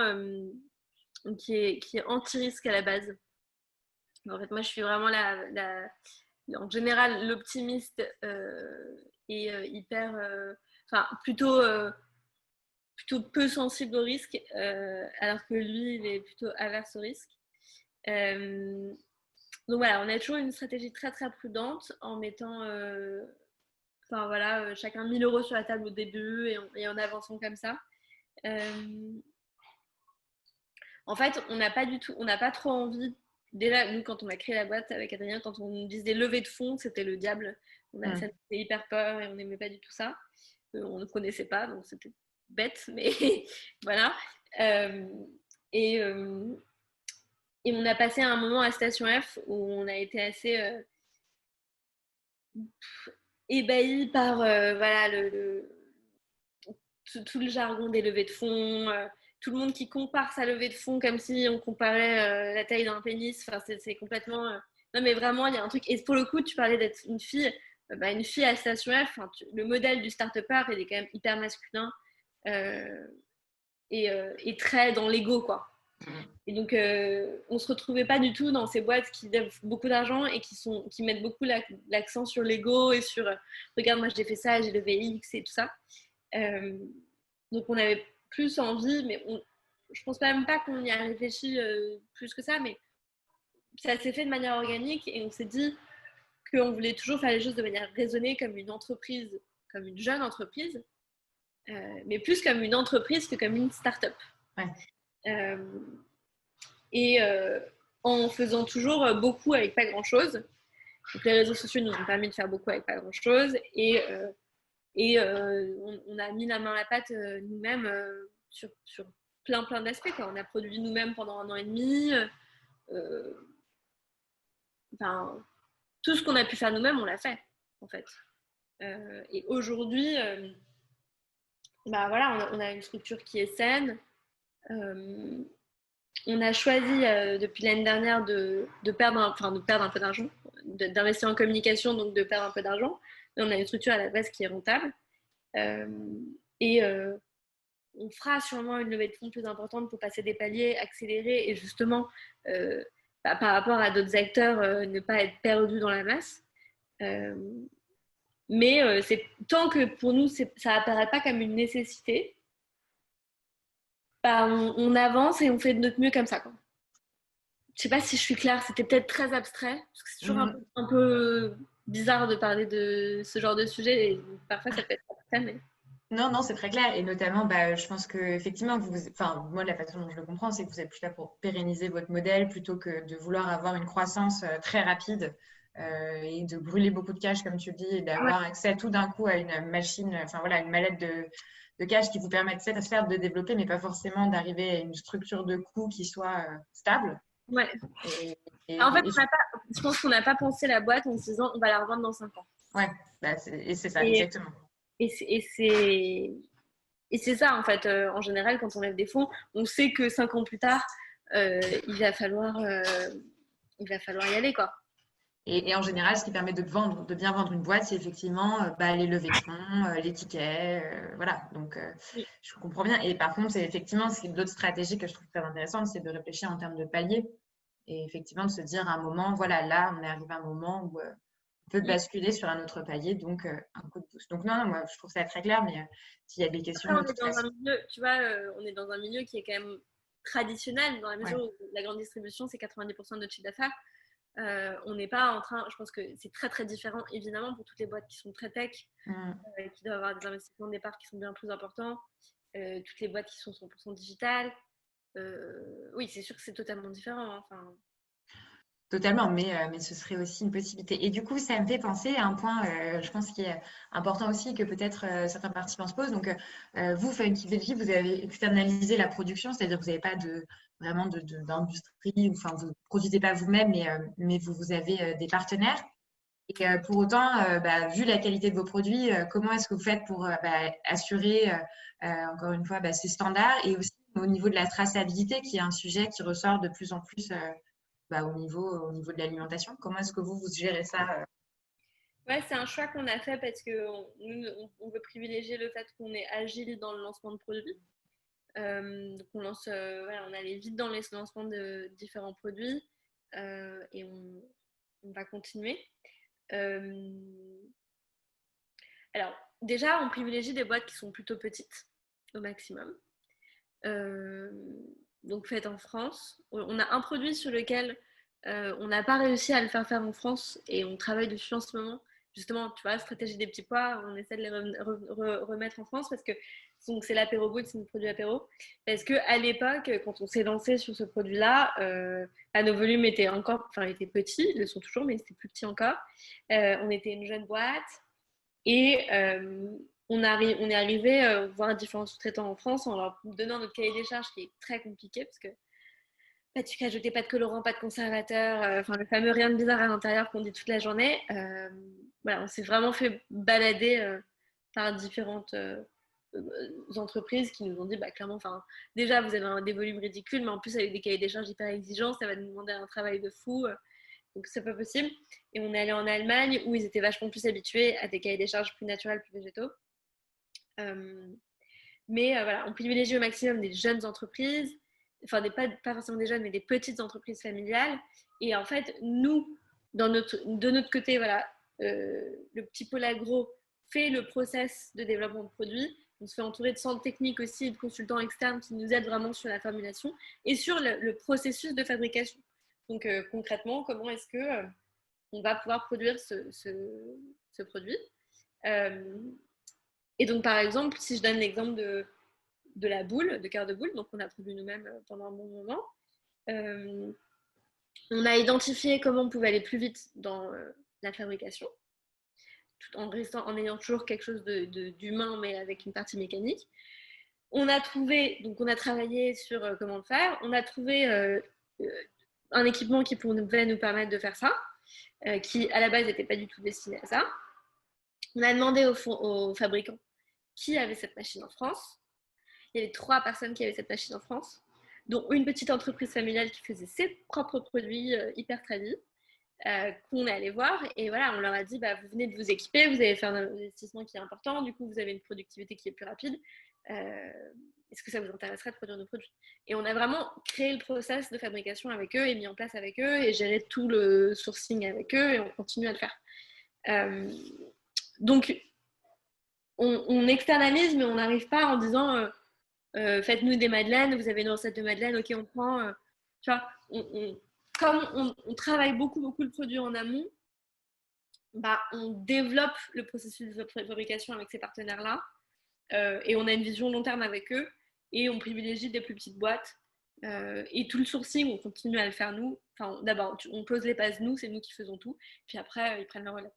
qui est anti-risque à la base. En fait, moi, je suis vraiment en général l'optimiste et hyper, plutôt peu sensible au risque, alors que lui, il est plutôt averse au risque. Donc voilà, on a toujours une stratégie très très prudente en mettant chacun 1 000 € sur la table au début et en avançant comme ça. En fait, on n'a pas trop envie. Déjà, nous, quand on a créé la boîte avec Adrien, quand on nous disait levée de fonds, c'était le diable. Ça nous faisait hyper peur et on n'aimait pas du tout ça. On ne connaissait pas, donc c'était bête, mais voilà. Et on a passé un moment à Station F où on a été assez ébahis par tout le jargon des levées de fonds, tout le monde qui compare sa levée de fonds comme si on comparait la taille d'un pénis. Enfin, c'est complètement. Non, mais vraiment, il y a un truc. Et pour le coup, tu parlais d'être une fille. Une fille à Station F, le modèle du start-upper, il est quand même hyper masculin et très dans l'ego, quoi. Et donc, on se retrouvait pas du tout dans ces boîtes qui donnent beaucoup d'argent et qui mettent beaucoup l'accent sur l'ego et sur regarde, moi j'ai fait ça, j'ai levé X et tout ça. Donc, on avait plus envie, mais je pense même pas qu'on y a réfléchi plus que ça, mais ça s'est fait de manière organique et on s'est dit qu'on voulait toujours faire les choses de manière raisonnée, comme une entreprise, comme une jeune entreprise, mais plus comme une entreprise que comme une start-up. Ouais. Et en faisant toujours beaucoup avec pas grand-chose. Donc, les réseaux sociaux nous ont permis de faire beaucoup avec pas grand-chose et on a mis la main à la pâte nous-mêmes sur plein d'aspects, quoi. On a produit nous-mêmes pendant 1 an et demi. Tout ce qu'on a pu faire nous-mêmes, on l'a fait, en fait. Et aujourd'hui, on a une structure qui est saine. On a choisi depuis l'année dernière de perdre un peu d'argent, d'investir en communication, donc de perdre un peu d'argent. Mais on a une structure à la base qui est rentable. On fera sûrement une levée de fonds plus importante pour passer des paliers, accélérer et justement, par rapport à d'autres acteurs, ne pas être perdu dans la masse. Mais c'est tant que pour nous, ça n'apparaît pas comme une nécessité, on avance et on fait de notre mieux comme ça, quoi. Je sais pas si je suis claire, c'était peut-être très abstrait, parce que c'est toujours un peu bizarre de parler de ce genre de sujet et parfois ça peut être abstrait, mais... Non, c'est très clair. Et notamment, je pense qu'effectivement, moi, la façon dont je le comprends, c'est que vous êtes plus là pour pérenniser votre modèle plutôt que de vouloir avoir une croissance très rapide et de brûler beaucoup de cash, comme tu le dis, et d'avoir accès tout d'un coup à une machine, une mallette de cash qui vous permet certes de développer, mais pas forcément d'arriver à une structure de coût qui soit stable. Ouais. En fait, je pense qu'on n'a pas pensé la boîte en se disant on va la revendre dans 5 ans. Ouais, c'est ça, exactement. Et c'est ça, en fait, en général, quand on lève des fonds, on sait que 5 ans plus tard, il va falloir y aller, quoi. Et en général, ce qui permet de bien vendre une boîte, c'est effectivement les levées de fonds, les tickets, voilà. Donc, je comprends bien. Et par contre, c'est effectivement d'autres stratégies que je trouve très intéressantes, c'est de réfléchir en termes de paliers et effectivement de se dire à un moment, voilà, là, on est arrivé à un moment où peut basculer sur un autre palier, donc un coup de pouce. Donc non, moi je trouve ça très clair, mais s'il y a des questions Après, de on est toute dans façon. un milieu, tu vois, on est dans un milieu qui est quand même traditionnel, dans la Ouais. mesure où la grande distribution, c'est 90% de notre chiffre d'affaires. On n'est pas en train, je pense que c'est très très différent, évidemment, pour toutes les boîtes qui sont très tech, Mm. qui doivent avoir des investissements de départ qui sont bien plus importants, toutes les boîtes qui sont 100% digitales. Oui, c'est sûr que c'est totalement différent, hein. Enfin, Totalement, mais ce serait aussi une possibilité. Et du coup, ça me fait penser à un point, je pense, qui est important aussi, que peut-être certains participants se posent. Donc, vous, Funky Veggie, vous avez externalisé la production, c'est-à-dire que vous n'avez pas vraiment d'industrie, enfin, vous ne produisez pas vous-même, mais vous avez des partenaires. Et pour autant, vu la qualité de vos produits, comment est-ce que vous faites pour assurer, encore une fois, ces standards et aussi au niveau de la traçabilité, qui est un sujet qui ressort de plus en plus au niveau de l'alimentation. Comment est-ce que vous gérez ça? ouais, c'est un choix qu'on a fait parce que on veut privilégier le fait qu'on est agile dans le lancement de produits. Donc voilà, on allait vite dans les lancements de différents produits et on va continuer. Alors, déjà, on privilégie des boîtes qui sont plutôt petites au maximum. Euh, donc, faites en France. On a un produit sur lequel on n'a pas réussi à le faire en France et on travaille dessus en ce moment. Justement, tu vois, stratégie des petits pois, on essaie de les remettre en France parce que c'est l'apéro boot, c'est notre produit apéro. Parce qu'à l'époque, quand on s'est lancé sur ce produit-là, nos volumes étaient étaient petits, ils le sont toujours, mais c'était plus petit encore. On était une jeune boîte et on est arrivé voir différents sous-traitants en France en leur donnant notre cahier des charges qui est très compliqué parce que pas de sucre ajouté, pas de colorant, pas de conservateur, le fameux rien de bizarre à l'intérieur qu'on dit toute la journée. Voilà, on s'est vraiment fait balader par différentes entreprises qui nous ont dit clairement, déjà vous avez des volumes ridicules, mais en plus avec des cahiers des charges hyper exigeants, ça va nous demander un travail de fou. Donc c'est pas possible. Et on est allé en Allemagne où ils étaient vachement plus habitués à des cahiers des charges plus naturels, plus végétaux. Mais voilà, on privilégie au maximum des jeunes entreprises, pas forcément des jeunes, mais des petites entreprises familiales. Et en fait, nous, de notre côté, voilà, le petit pôle agro fait le process de développement de produits. On se fait entourer de centres techniques aussi, de consultants externes qui nous aident vraiment sur la formulation et sur le processus de fabrication. Donc concrètement, comment est-ce que on va pouvoir produire ce produit. Et donc, par exemple, si je donne l'exemple de la boule, de cœur de boule, donc on a produit nous-mêmes pendant un bon moment, on a identifié comment on pouvait aller plus vite dans la fabrication, tout en ayant toujours quelque chose d'humain, mais avec une partie mécanique. On a travaillé sur comment le faire. On a trouvé un équipement qui pouvait nous permettre de faire ça, qui à la base n'était pas du tout destiné à ça. On a demandé aux fabricants qui avait cette machine en France. Il y avait 3 personnes qui avaient cette machine en France, dont une petite entreprise familiale qui faisait ses propres produits hyper tradis, qu'on est allé voir. Et voilà, on leur a dit, vous venez de vous équiper, vous avez fait un investissement qui est important, du coup, vous avez une productivité qui est plus rapide. Est-ce que ça vous intéresserait de produire nos produits? Et on a vraiment créé le process de fabrication avec eux et mis en place avec eux et géré tout le sourcing avec eux et on continue à le faire. Donc, on externalise, mais on n'arrive pas en disant faites-nous des madeleines, vous avez une recette de madeleine, ok, on prend. Tu vois, comme on travaille beaucoup, beaucoup le produit en amont, on développe le processus de fabrication avec ces partenaires-là et on a une vision long terme avec eux et on privilégie des plus petites boîtes. Et tout le sourcing, on continue à le faire nous. D'abord, on pose les bases nous, c'est nous qui faisons tout. Puis après, ils prennent le relais.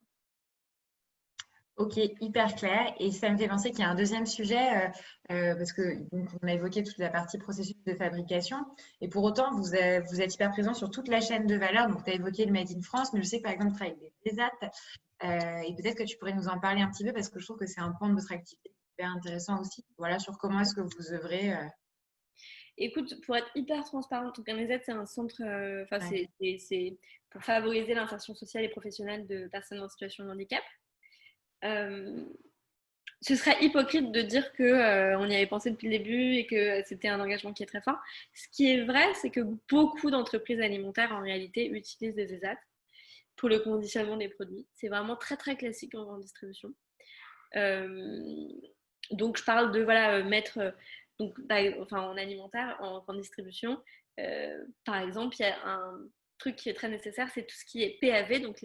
Ok, hyper clair. Et ça me fait penser qu'il y a un deuxième sujet, parce que donc, on a évoqué toute la partie processus de fabrication. Et pour autant, vous êtes hyper présent sur toute la chaîne de valeur. Donc, tu as évoqué le Made in France, mais je sais que par exemple, tu travailles avec des ESAT. Et peut-être que tu pourrais nous en parler un petit peu, parce que je trouve que c'est un point de votre activité hyper intéressant aussi. Voilà, sur comment est-ce que vous œuvrez. Écoute, pour être hyper transparente, donc un ESAT, c'est un centre, Ouais. c'est pour favoriser l'insertion sociale et professionnelle de personnes en situation de handicap. Ce serait hypocrite de dire qu'on y avait pensé depuis le début et que c'était un engagement qui est très fort. Ce qui est vrai, c'est que beaucoup d'entreprises alimentaires, en réalité, utilisent des ESAT pour le conditionnement des produits. C'est vraiment très très classique en grande distribution. Donc je parle de mettre donc, en alimentaire, en grande distribution. Par exemple, il y a un truc qui est très nécessaire, c'est tout ce qui est PAV, donc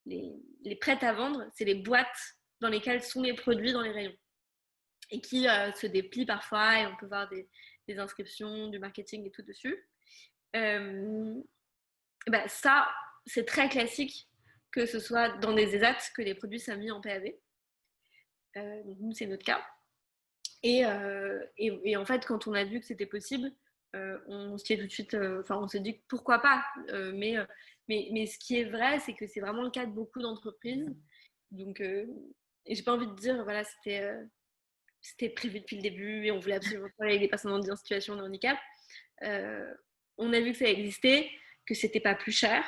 les prêts à vendre, c'est les boîtes dans lesquelles sont les produits dans les rayons et qui se déplient parfois et on peut voir des inscriptions, du marketing et tout dessus. Ça, c'est très classique que ce soit dans des ESAT que les produits soient mis en PAV. Donc nous, c'est notre cas. Et en fait, quand on a vu que c'était possible, on s'y est tout de suite, on s'est dit pourquoi pas. Mais ce qui est vrai, c'est que c'est vraiment le cas de beaucoup d'entreprises. Donc, et j'ai pas envie de dire, voilà, c'était prévu depuis le début et on voulait absolument travailler avec des personnes en situation de handicap. On a vu que ça existait, que c'était pas plus cher,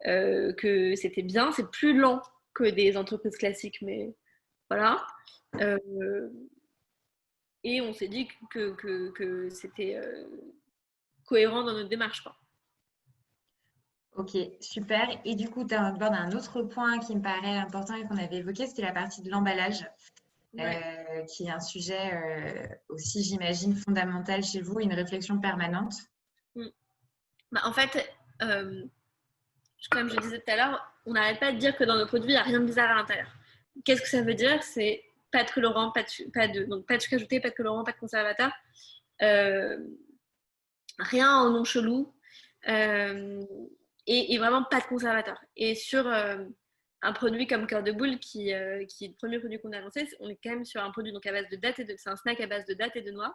que c'était bien. C'est plus lent que des entreprises classiques, mais voilà. Et on s'est dit que c'était cohérent dans notre démarche, quoi. Ok, super. Et du coup, tu abordes un autre point qui me paraît important et qu'on avait évoqué, c'était la partie de l'emballage, qui est un sujet aussi, j'imagine, fondamental chez vous, une réflexion permanente. En fait, comme je disais tout à l'heure, on n'arrête pas de dire que dans nos produits, il n'y a rien de bizarre à l'intérieur. Qu'est-ce que ça veut dire? C'est pas de colorant, pas de sucre ajouté, pas de colorant, pas de conservateur. Rien en nom chelou. Et vraiment pas de conservateur. Et sur un produit comme Cœur de Boule, qui est le premier produit qu'on a lancé, on est quand même sur un produit donc à base de dattes c'est un snack à base de dattes et de noix.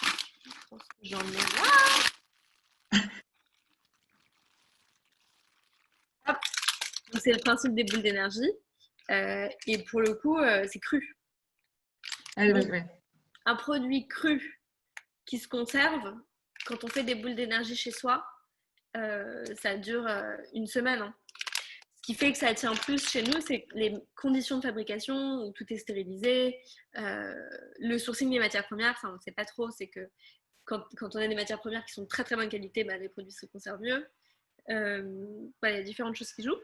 Je pense que j'en ai là. Hop. Donc, c'est le principe des boules d'énergie. Et pour le coup, c'est cru. Donc, un produit cru qui se conserve, quand on fait des boules d'énergie chez soi, ça dure une semaine. Hein. Ce qui fait que ça attire plus chez nous, c'est les conditions de fabrication où tout est stérilisé, le sourcing des matières premières, on ne sait pas trop, c'est que quand on a des matières premières qui sont de très très bonne qualité, les produits se conservent mieux. Il y a différentes choses qui jouent.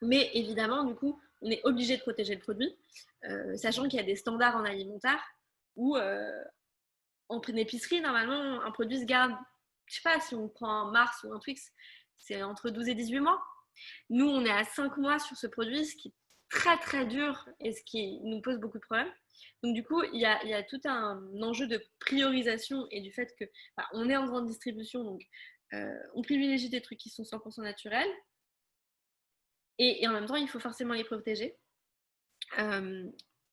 Mais évidemment, du coup, on est obligé de protéger le produit, sachant qu'il y a des standards en alimentaire où en épicerie, normalement, un produit se garde, je sais pas, si on prend un Mars ou un Twix, c'est entre 12 et 18 mois. Nous, on est à 5 mois sur ce produit, ce qui est très très dur et ce qui nous pose beaucoup de problèmes. Donc du coup, il y a tout un enjeu de priorisation et du fait que on est en grande distribution, donc on privilégie des trucs qui sont 100% naturels et en même temps, il faut forcément les protéger.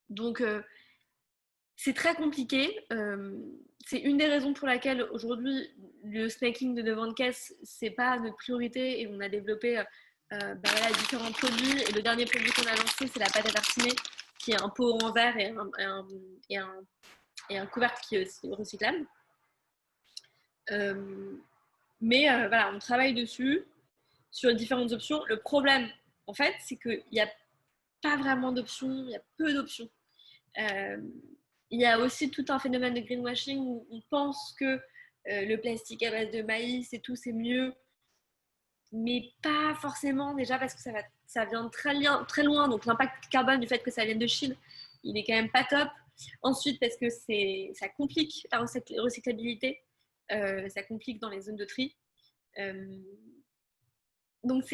Donc c'est très compliqué. C'est une des raisons pour laquelle aujourd'hui le snacking de devant de caisse, c'est pas notre priorité et on a développé différents produits. Et le dernier produit qu'on a lancé, c'est la pâte à tartiner, qui est un pot en verre et un couvercle qui est aussi recyclable. Mais on travaille dessus sur différentes options. Le problème, en fait, c'est qu'il n'y a pas vraiment d'options, il y a peu d'options. Il y a aussi tout un phénomène de greenwashing où on pense que le plastique à base de maïs et tout, c'est mieux. Mais pas forcément, déjà parce que ça vient de très loin. Donc l'impact carbone du fait que ça vienne de Chine, il est quand même pas top. Ensuite, parce que ça complique la recyclabilité. Ça complique dans les zones de tri. Donc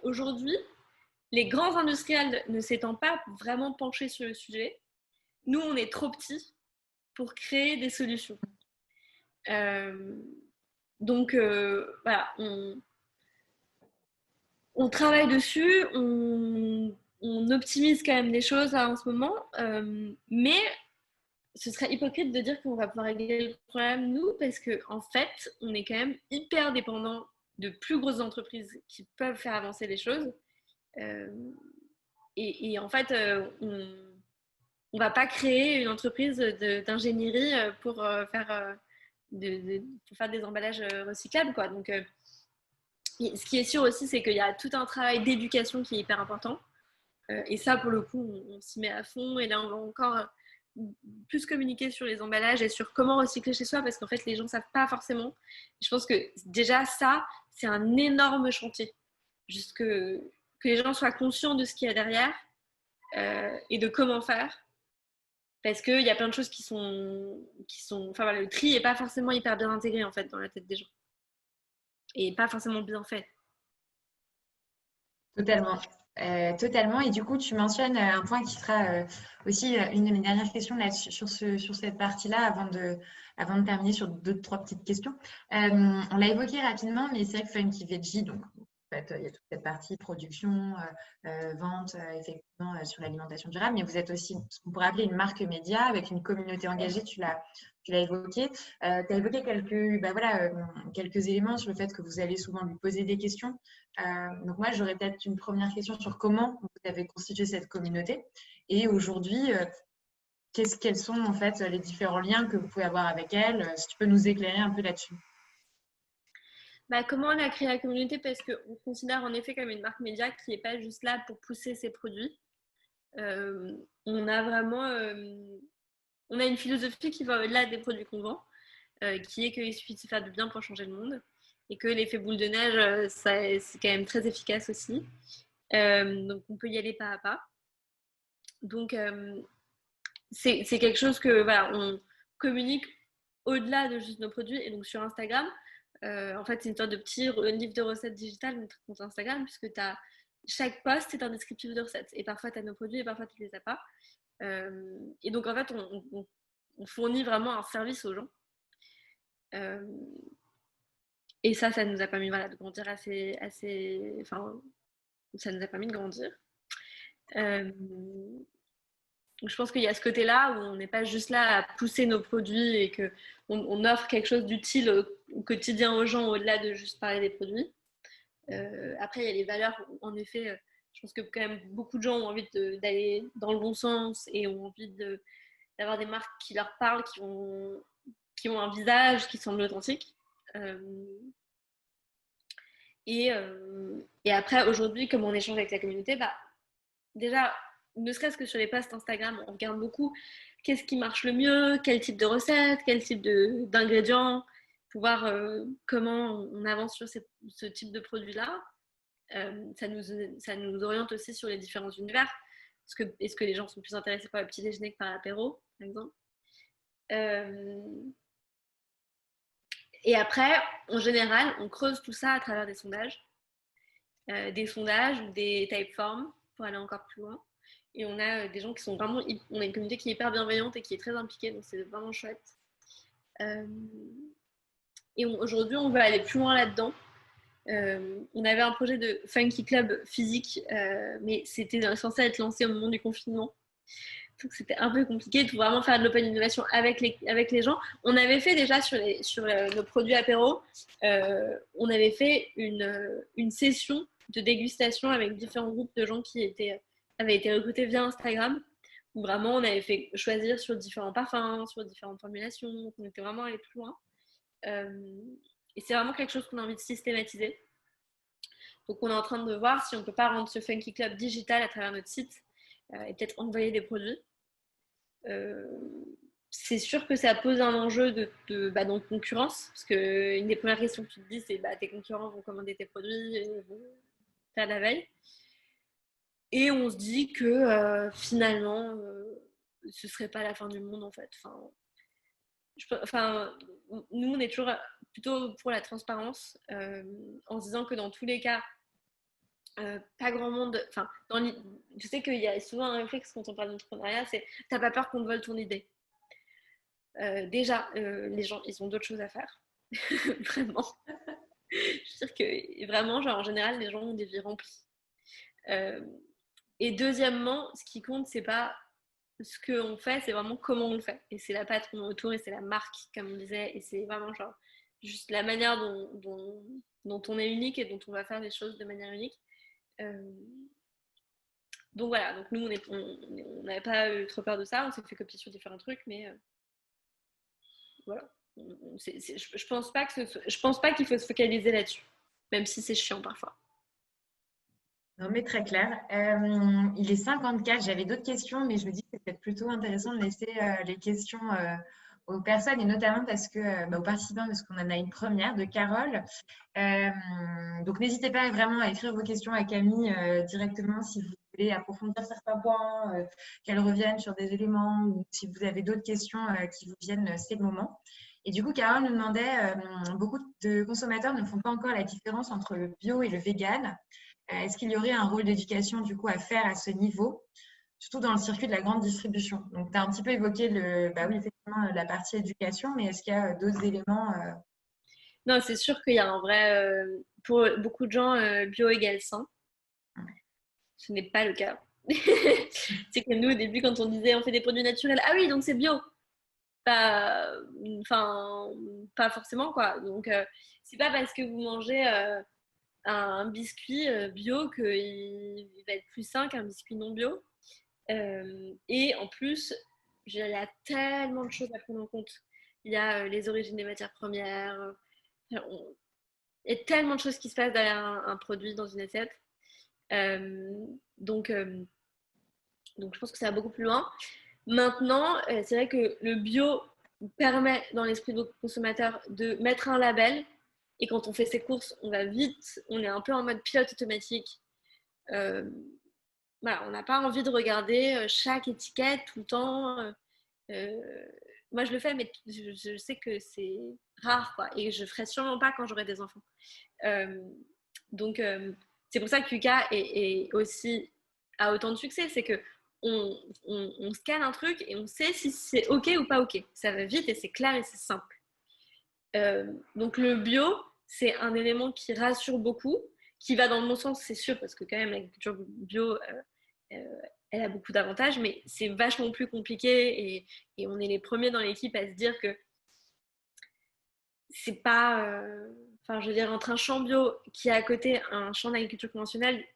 aujourd'hui, les grands industriels ne s'étant pas vraiment penchés sur le sujet, nous, on est trop petits pour créer des solutions. Donc, on travaille dessus, on optimise quand même les choses là, en ce moment, mais ce serait hypocrite de dire qu'on va pouvoir régler le problème, nous, parce qu'en fait, on est quand même hyper dépendant de plus grosses entreprises qui peuvent faire avancer les choses. Et en fait, on va pas créer une entreprise d'ingénierie pour faire des emballages recyclables, quoi. Donc, ce qui est sûr aussi, c'est qu'il y a tout un travail d'éducation qui est hyper important. Et ça, pour le coup, on s'y met à fond. Et là, on va encore plus communiquer sur les emballages et sur comment recycler chez soi, parce qu'en fait, les gens ne savent pas forcément. Je pense que déjà, ça, c'est un énorme chantier. juste que les gens soient conscients de ce qu'il y a derrière et de comment faire. Parce qu'il y a plein de choses qui sont... Enfin, voilà, le tri n'est pas forcément hyper bien intégré, en fait, dans la tête des gens. Et pas forcément bien fait. Totalement. Totalement. Et du coup, tu mentionnes un point qui sera aussi une de mes dernières questions là, sur cette partie-là avant de terminer sur deux, trois petites questions. On l'a évoqué rapidement, mais c'est vrai que Funky Veggie, donc en fait, il y a toute cette partie production, vente, effectivement, sur l'alimentation durable, mais vous êtes aussi ce qu'on pourrait appeler une marque média avec une communauté engagée, tu l'as évoqué. Tu as évoqué quelques éléments sur le fait que vous allez souvent lui poser des questions. Donc moi, j'aurais peut-être une première question sur comment vous avez constitué cette communauté et aujourd'hui, quels sont en fait les différents liens que vous pouvez avoir avec elle, si tu peux nous éclairer un peu là-dessus. Comment on a créé la communauté? Parce qu'on considère en effet comme une marque média qui n'est pas juste là pour pousser ses produits. On a vraiment on a une philosophie qui va au-delà des produits qu'on vend, qui est qu'il suffit de se faire du bien pour changer le monde et que l'effet boule de neige, c'est quand même très efficace aussi. Donc on peut y aller pas à pas. Donc c'est quelque chose que voilà, on communique au-delà de juste nos produits. Et donc sur Instagram, en fait, c'est une sorte de petit livre de recettes digital, notre compte Instagram, puisque chaque post est un descriptif de recettes. Et parfois, tu as nos produits et parfois, tu ne les as pas. Et donc, en fait, on fournit vraiment un service aux gens. Et ça nous a permis de grandir Enfin, ça nous a permis de grandir. Je pense qu'il y a ce côté-là où on n'est pas juste là à pousser nos produits et qu'on offre quelque chose d'utile au quotidien aux gens au-delà de juste parler des produits. Après, il y a les valeurs où, en effet, je pense que quand même beaucoup de gens ont envie d'aller dans le bon sens et ont envie d'avoir des marques qui leur parlent, qui ont un visage qui semble authentique. Et après, aujourd'hui, comme on échange avec la communauté, déjà, ne serait-ce que sur les posts Instagram, on regarde beaucoup qu'est-ce qui marche le mieux, quel type de recette, quel type d'ingrédients, pour voir comment on avance sur ce type de produit-là. Ça nous oriente aussi sur les différents univers. Est-ce que les gens sont plus intéressés par le petit déjeuner que par l'apéro, par exemple. Et après, en général, on creuse tout ça à travers des sondages ou des typeforms pour aller encore plus loin. Et on a des gens qui sont vraiment... On a une communauté qui est hyper bienveillante et qui est très impliquée, donc c'est vraiment chouette. Et aujourd'hui, on veut aller plus loin là-dedans. On avait un projet de Funky Club physique, mais c'était censé être lancé au moment du confinement. Donc c'était un peu compliqué de vraiment faire de l'open innovation avec les gens. On avait fait déjà sur nos produits apéro, on avait fait une session de dégustation avec différents groupes de gens qui avaient été recrutés via Instagram, où vraiment on avait fait choisir sur différents parfums, sur différentes formulations. Donc on était vraiment allé plus loin. Et c'est vraiment quelque chose qu'on a envie de systématiser. Donc on est en train de voir si on ne peut pas rendre ce Funky Club digital à travers notre site et peut-être envoyer des produits. C'est sûr que ça pose un enjeu de concurrence, parce qu'une des premières questions que tu te dis, c'est tes concurrents vont commander tes produits et vont faire de la veille. Et on se dit que finalement, ce ne serait pas la fin du monde en fait. Nous, on est toujours plutôt pour la transparence, en se disant que dans tous les cas, pas grand monde. Je sais qu'il y a souvent un réflexe quand on parle d'entrepreneuriat, c'est t'as pas peur qu'on te vole ton idée. Déjà, les gens, ils ont d'autres choses à faire. Vraiment. Je veux dire que vraiment, en général, les gens ont des vies remplies. Et deuxièmement, ce qui compte, c'est pas ce qu'on fait, c'est vraiment comment on le fait. Et c'est la patte qu'on a autour et c'est la marque, comme on disait. Et c'est vraiment juste la manière dont on est unique et dont on va faire les choses de manière unique. Donc voilà, donc nous on n'avait pas eu trop peur de ça, on s'est fait copier sur différents trucs, mais voilà. Je pense pas qu'il faut se focaliser là-dessus, même si c'est chiant parfois. Non, mais très clair. Il est 54. J'avais d'autres questions, mais je me dis que c'est peut-être plutôt intéressant de laisser les questions aux personnes et notamment parce que, aux participants, parce qu'on en a une première de Carole. Donc, n'hésitez pas vraiment à écrire vos questions à Camille directement si vous voulez approfondir certains points, qu'elle revienne sur des éléments ou si vous avez d'autres questions qui vous viennent, c'est le moment. Et du coup, Carole nous demandait, beaucoup de consommateurs ne font pas encore la différence entre le bio et le vegan. Est-ce qu'il y aurait un rôle d'éducation du coup à faire à ce niveau, surtout dans le circuit de la grande distribution? Donc, tu as un petit peu évoqué oui, effectivement, la partie éducation, mais est-ce qu'il y a d'autres éléments Non, c'est sûr qu'il y a un vrai. Pour beaucoup de gens, bio égale sain. Ce n'est pas le cas. C'est que nous, au début, quand on disait on fait des produits naturels, ah oui, donc c'est bio. Enfin, pas forcément, quoi. Donc, c'est pas parce que vous mangez un biscuit bio qu'il va être plus sain qu'un biscuit non bio. Et en plus, il y a tellement de choses à prendre en compte. Il y a les origines des matières premières. Il y a tellement de choses qui se passent derrière un produit dans une assiette. Donc, je pense que ça va beaucoup plus loin. Maintenant, c'est vrai que le bio permet dans l'esprit de beaucoup de consommateurs de mettre un label. Et quand on fait ses courses, on va vite, on est un peu en mode pilote automatique. Voilà, on n'a pas envie de regarder chaque étiquette tout le temps. Moi, je le fais, mais je sais que c'est rare, quoi. Et je ne ferai sûrement pas quand j'aurai des enfants. Donc, c'est pour ça que Yuka est aussi a autant de succès. C'est que on scanne un truc et on sait si c'est OK ou pas OK. Ça va vite et c'est clair et c'est simple. Donc, le bio, c'est un élément qui rassure beaucoup, qui va dans le bon sens, c'est sûr, parce que quand même, l'agriculture bio, elle a beaucoup d'avantages, mais c'est vachement plus compliqué et on est les premiers dans l'équipe à se dire que c'est pas. Enfin, je veux dire, entre un champ bio qui est à côté un champ d'agriculture conventionnelle,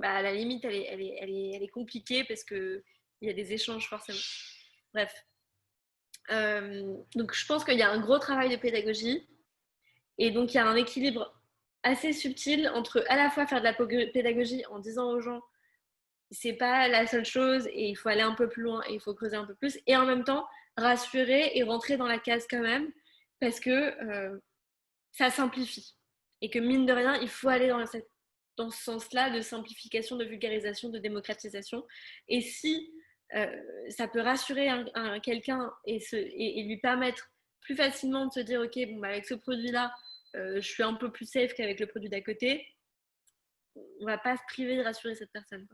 à la limite, elle est compliquée parce qu'il y a des échanges forcément. Bref. Donc, je pense qu'il y a un gros travail de pédagogie et donc il y a un équilibre assez subtil entre à la fois faire de la pédagogie en disant aux gens c'est pas la seule chose et il faut aller un peu plus loin et il faut creuser un peu plus et en même temps rassurer et rentrer dans la case quand même parce que ça simplifie et que mine de rien il faut aller dans ce sens-là de simplification, de vulgarisation, de démocratisation et si ça peut rassurer quelqu'un et lui permettre plus facilement de se dire ok bon, avec ce produit-là je suis un peu plus safe qu'avec le produit d'à côté, on va pas se priver de rassurer cette personne.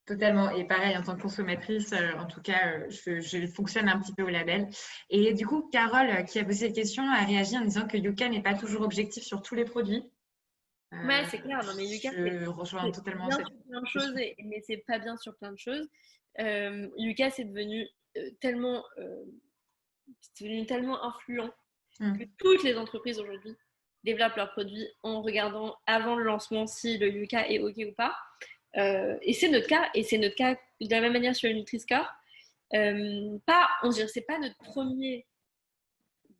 Totalement. Et pareil, en tant que consommatrice, en tout cas, je fonctionne un petit peu au label. Et du coup, Carole, qui a posé cette question, a réagi en disant que Yuka n'est pas toujours objectif sur tous les produits. Ouais, c'est clair. Non, mais Yuka, je rejoins totalement bien cette sur plein de choses, mais c'est pas bien sur plein de choses. Yuka, c'est devenu tellement influent que toutes les entreprises aujourd'hui développent leurs produits en regardant avant le lancement si le Yuka est OK ou pas. Et c'est notre cas, de la même manière sur le Nutri-Score. C'est pas notre premier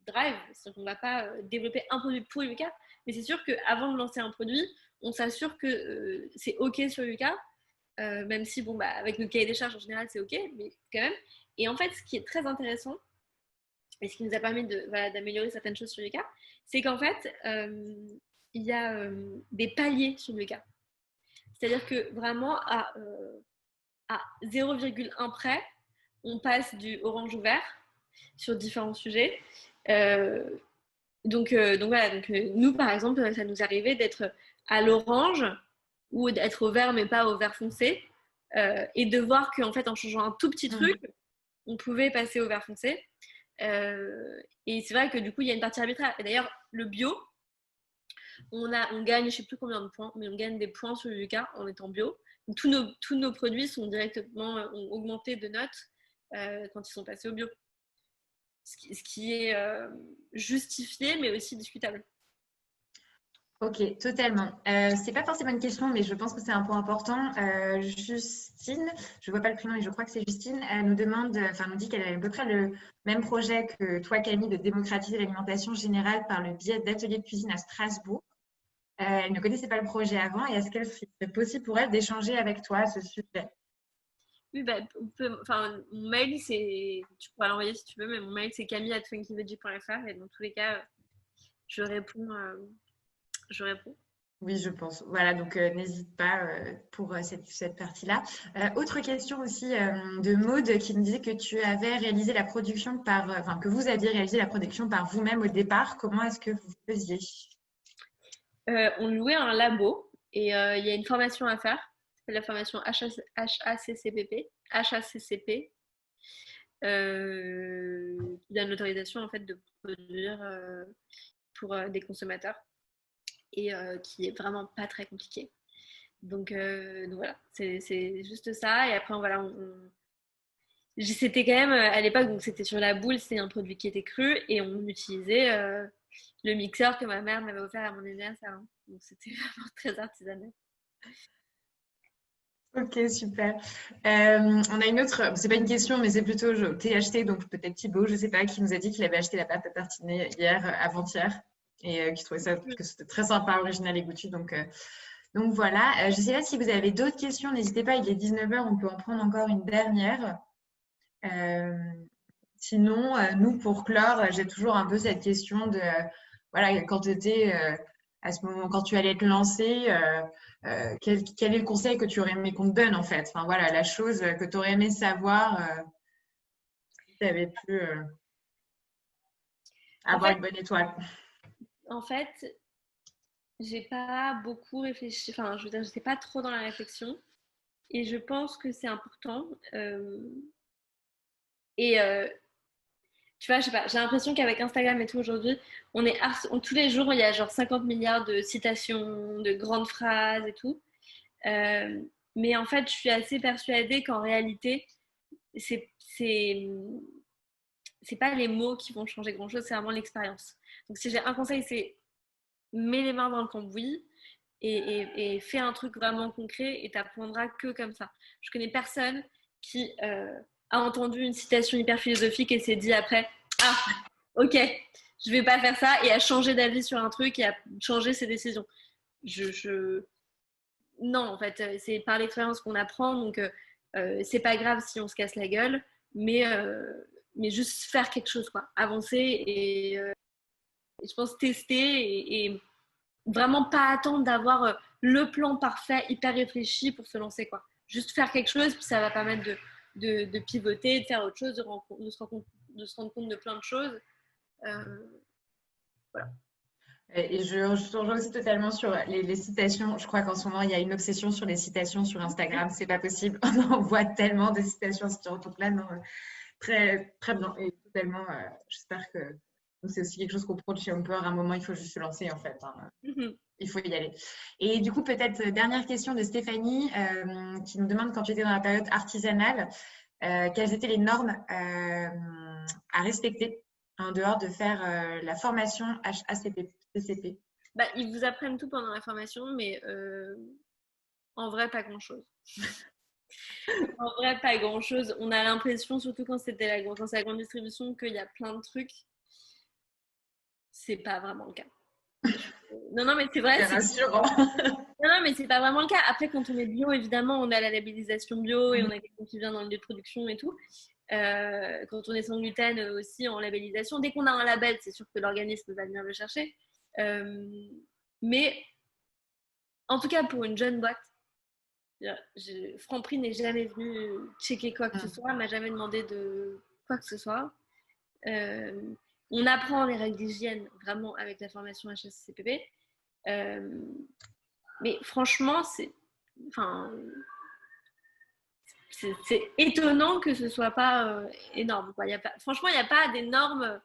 drive, c'est-à-dire qu'on ne va pas développer un produit pour Yuka, mais c'est sûr qu'avant de lancer un produit, on s'assure que c'est OK sur Yuka, même si, avec notre cahier des charges en général, c'est OK, mais quand même. Et en fait, ce qui est très intéressant, et ce qui nous a permis d'améliorer certaines choses sur Yuka, c'est qu'en fait, il y a des paliers sur Yuka. C'est-à-dire que vraiment, à 0,1 près, on passe du orange au vert sur différents sujets. Donc nous, par exemple, ça nous arrivait d'être à l'orange ou d'être au vert, mais pas au vert foncé. Et de voir qu'en fait, en changeant un tout petit truc, on pouvait passer au vert foncé. Et c'est vrai que du coup, il y a une partie arbitraire. Et d'ailleurs, le bio, on gagne, je ne sais plus combien de points, mais on gagne des points sur le Yuka en étant bio. Donc, tous nos produits sont ont augmenté de notes quand ils sont passés au bio. Ce qui est justifié, mais aussi discutable. Ok, totalement. C'est pas forcément une question, mais je pense que c'est un point important. Justine, je vois pas le prénom, mais je crois que c'est Justine, elle nous dit qu'elle a à peu près le même projet que toi, Camille, de démocratiser l'alimentation générale par le biais d'ateliers de cuisine à Strasbourg. Elle ne connaissait pas le projet avant et est-ce qu'il serait possible pour elle d'échanger avec toi à ce sujet? Oui, bah, mon mail, tu pourras l'envoyer si tu veux, mais mon mail, c'est camille@funkyveggie.fr et dans tous les cas, je réponds. Je réponds. Oui, je pense. Voilà, donc n'hésite pas pour cette partie-là. Autre question aussi de Maude qui me disait que tu avais réalisé la production enfin que vous aviez réalisé la production par vous-même au départ. Comment est-ce que vous faisiez? On louait un labo et il y a une formation à faire. C'est la formation HACCP, HACCP qui donne l'autorisation en fait de produire pour des consommateurs et qui est vraiment pas très compliqué. Donc voilà, c'est juste ça. Et après, voilà, c'était quand même à l'époque, donc c'était sur la boule, c'était un produit qui était cru et on utilisait le mixeur que ma mère m'avait offert à mon anniversaire. Hein. Donc c'était vraiment très artisanal. Ok, super. On a une autre, c'est pas une question, mais c'est plutôt THT, donc peut-être Thibaut, je sais pas, qui nous a dit qu'il avait acheté la pâte à tartiner hier, avant-hier, et qu'il trouvait ça, que c'était très sympa, original et goûtu. Donc voilà. Je sais pas si vous avez d'autres questions, n'hésitez pas, il est 19h, on peut en prendre encore une dernière. Sinon, nous, pour clore, j'ai toujours un peu cette question de, voilà, quand tu étais à ce moment, quand tu allais te lancer, quel est le conseil que tu aurais aimé qu'on te donne, en fait? Enfin, voilà, la chose que tu aurais aimé savoir si tu avais pu En avoir fait, une bonne étoile. en fait, j'ai pas beaucoup réfléchi. Enfin, je veux dire, j'étais pas trop dans la réflexion. Et je pense que c'est important. Et tu vois, je sais pas, j'ai l'impression qu'avec Instagram et tout aujourd'hui, tous les jours, il y a genre 50 milliards de citations, de grandes phrases et tout. Euh, mais en fait, je suis assez persuadée qu'en réalité, c'est c'est pas les mots qui vont changer grand chose, c'est vraiment l'expérience. Donc, si j'ai un conseil, c'est mets les mains dans le cambouis et fais un truc vraiment concret et t'apprendras que comme ça. Je connais personne qui a entendu une citation hyper philosophique et s'est dit après ah ok je vais pas faire ça et a changé d'avis sur un truc et a changé ses décisions. Je... Non en fait c'est par l'expérience qu'on apprend donc c'est pas grave si on se casse la gueule mais juste faire quelque chose quoi, avancer et je pense tester et vraiment pas attendre d'avoir le plan parfait, hyper réfléchi pour se lancer, quoi. Juste faire quelque chose, puis ça va permettre de pivoter, de faire autre chose, de se rendre compte de plein de choses. Euh, voilà. Et je te rejoins aussi totalement sur les citations. Je crois qu'en ce moment, il y a une obsession sur les citations sur Instagram. C'est pas possible. On en voit tellement de citations sur ton plan. Non, très, très bien. Et totalement, j'espère que c'est aussi quelque chose qu'on prône chez Humper. À un moment, il faut juste se lancer, en fait. Hein. Il faut y aller. Et du coup, peut-être dernière question de Stéphanie qui nous demande quand tu étais dans la période artisanale, quelles étaient les normes à respecter en dehors de faire la formation HACCP? Bah, ils vous apprennent tout pendant la formation, mais en vrai, pas grand-chose. En vrai, pas grand-chose. On a l'impression, surtout quand c'est la grande distribution, qu'il y a plein de trucs. C'est pas vraiment le cas. Non, non, mais c'est vrai. C'est rassurant. Non, non, mais c'est pas vraiment le cas. Après, quand on est bio, évidemment, on a la labellisation bio et on a quelqu'un qui vient dans le lieu de production et tout. Quand on est sans gluten aussi en labellisation, dès qu'on a un label, c'est sûr que l'organisme va venir le chercher. Mais en tout cas, pour une jeune boîte, Franprix n'est jamais venu checker quoi que ce soit, m'a jamais demandé de quoi que ce soit. On apprend les règles d'hygiène vraiment avec la formation HACCP. Mais franchement, c'est étonnant que ce soit pas énorme. Quoi. Franchement, il n'y a pas des normes.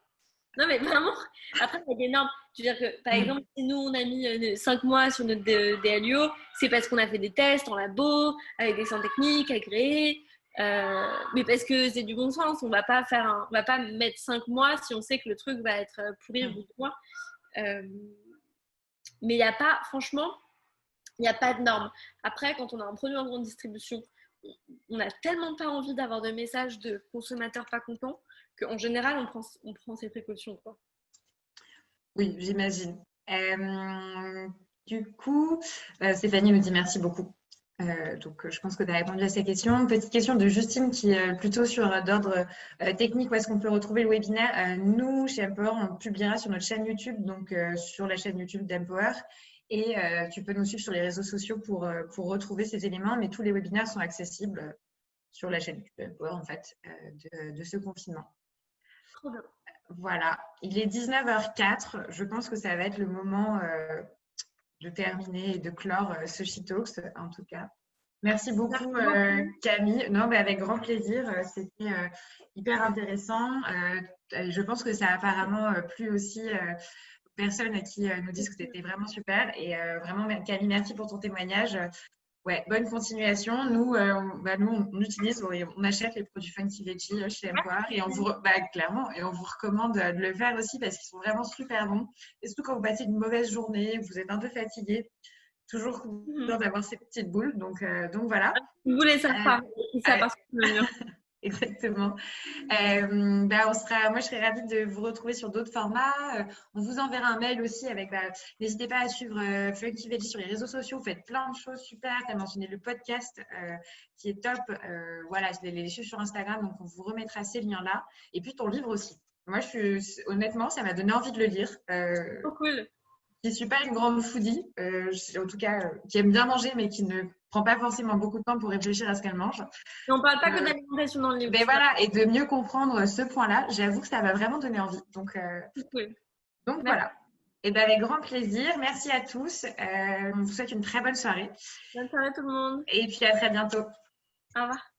Non, mais vraiment, après, il y a des normes. Je veux dire que, par exemple, si nous, on a mis 5 mois sur notre DLUO, c'est parce qu'on a fait des tests en labo, avec des sciences techniques agréées, mais parce que c'est du bon sens. On va pas mettre 5 mois si on sait que le truc va être pourri au bout de mois. Mais il n'y a pas, franchement, il n'y a pas de normes. Après, quand on a un produit en grande distribution, on n'a tellement pas envie d'avoir de messages de consommateurs pas contents qu'en général, on prend ses précautions. Quoi. Oui, j'imagine. Du coup, Stéphanie nous dit merci beaucoup. Donc, je pense que tu as répondu à ces questions. Petite question de Justine qui est plutôt sur d'ordre technique. Où est-ce qu'on peut retrouver le webinaire? Nous, chez Empower, on publiera sur notre chaîne YouTube, donc sur la chaîne YouTube d'Empower. Et tu peux nous suivre sur les réseaux sociaux pour retrouver ces éléments. Mais tous les webinaires sont accessibles sur la chaîne YouTube d'Empower, en fait, de ce confinement. Trop bien. Voilà. Il est 19h04. Je pense que ça va être le moment de terminer et de clore ce She Talks, en tout cas. Merci beaucoup, Camille. Non, mais avec grand plaisir. C'était hyper intéressant. Je pense que ça a apparemment plu aussi aux personnes qui nous disent que c'était vraiment super. Et vraiment, Camille, merci pour ton témoignage. Ouais, bonne continuation. Nous, on utilise, on achète les produits Funky Veggie chez Empower et clairement, et on vous recommande de le faire aussi parce qu'ils sont vraiment super bons. Et surtout quand vous passez une mauvaise journée, que vous êtes un peu fatigué, toujours bien d'avoir ces petites boules. Donc voilà. Vous voulez ça pas, ça passe le mur. Exactement. Moi, je serais ravie de vous retrouver sur d'autres formats. On vous enverra un mail aussi avec. N'hésitez pas à suivre Funky Veggie sur les réseaux sociaux. Vous faites plein de choses super. Tu as mentionné le podcast qui est top. Voilà, les suivre sur Instagram. Donc, on vous remettra ces liens-là. Et puis, ton livre aussi. Moi, honnêtement, ça m'a donné envie de le lire. Trop cool. Je ne suis pas une grande foodie, en tout cas, qui aime bien manger, mais qui ne prend pas forcément beaucoup de temps pour réfléchir à ce qu'elle mange. Et on ne parle pas que d'alimentation dans le livre. Mais voilà, et de mieux comprendre ce point-là, j'avoue que ça m'a vraiment donné envie. Donc voilà. Et avec grand plaisir. Merci à tous. On vous souhaite une très bonne soirée. Bonne soirée tout le monde. Et puis à très bientôt. Au revoir.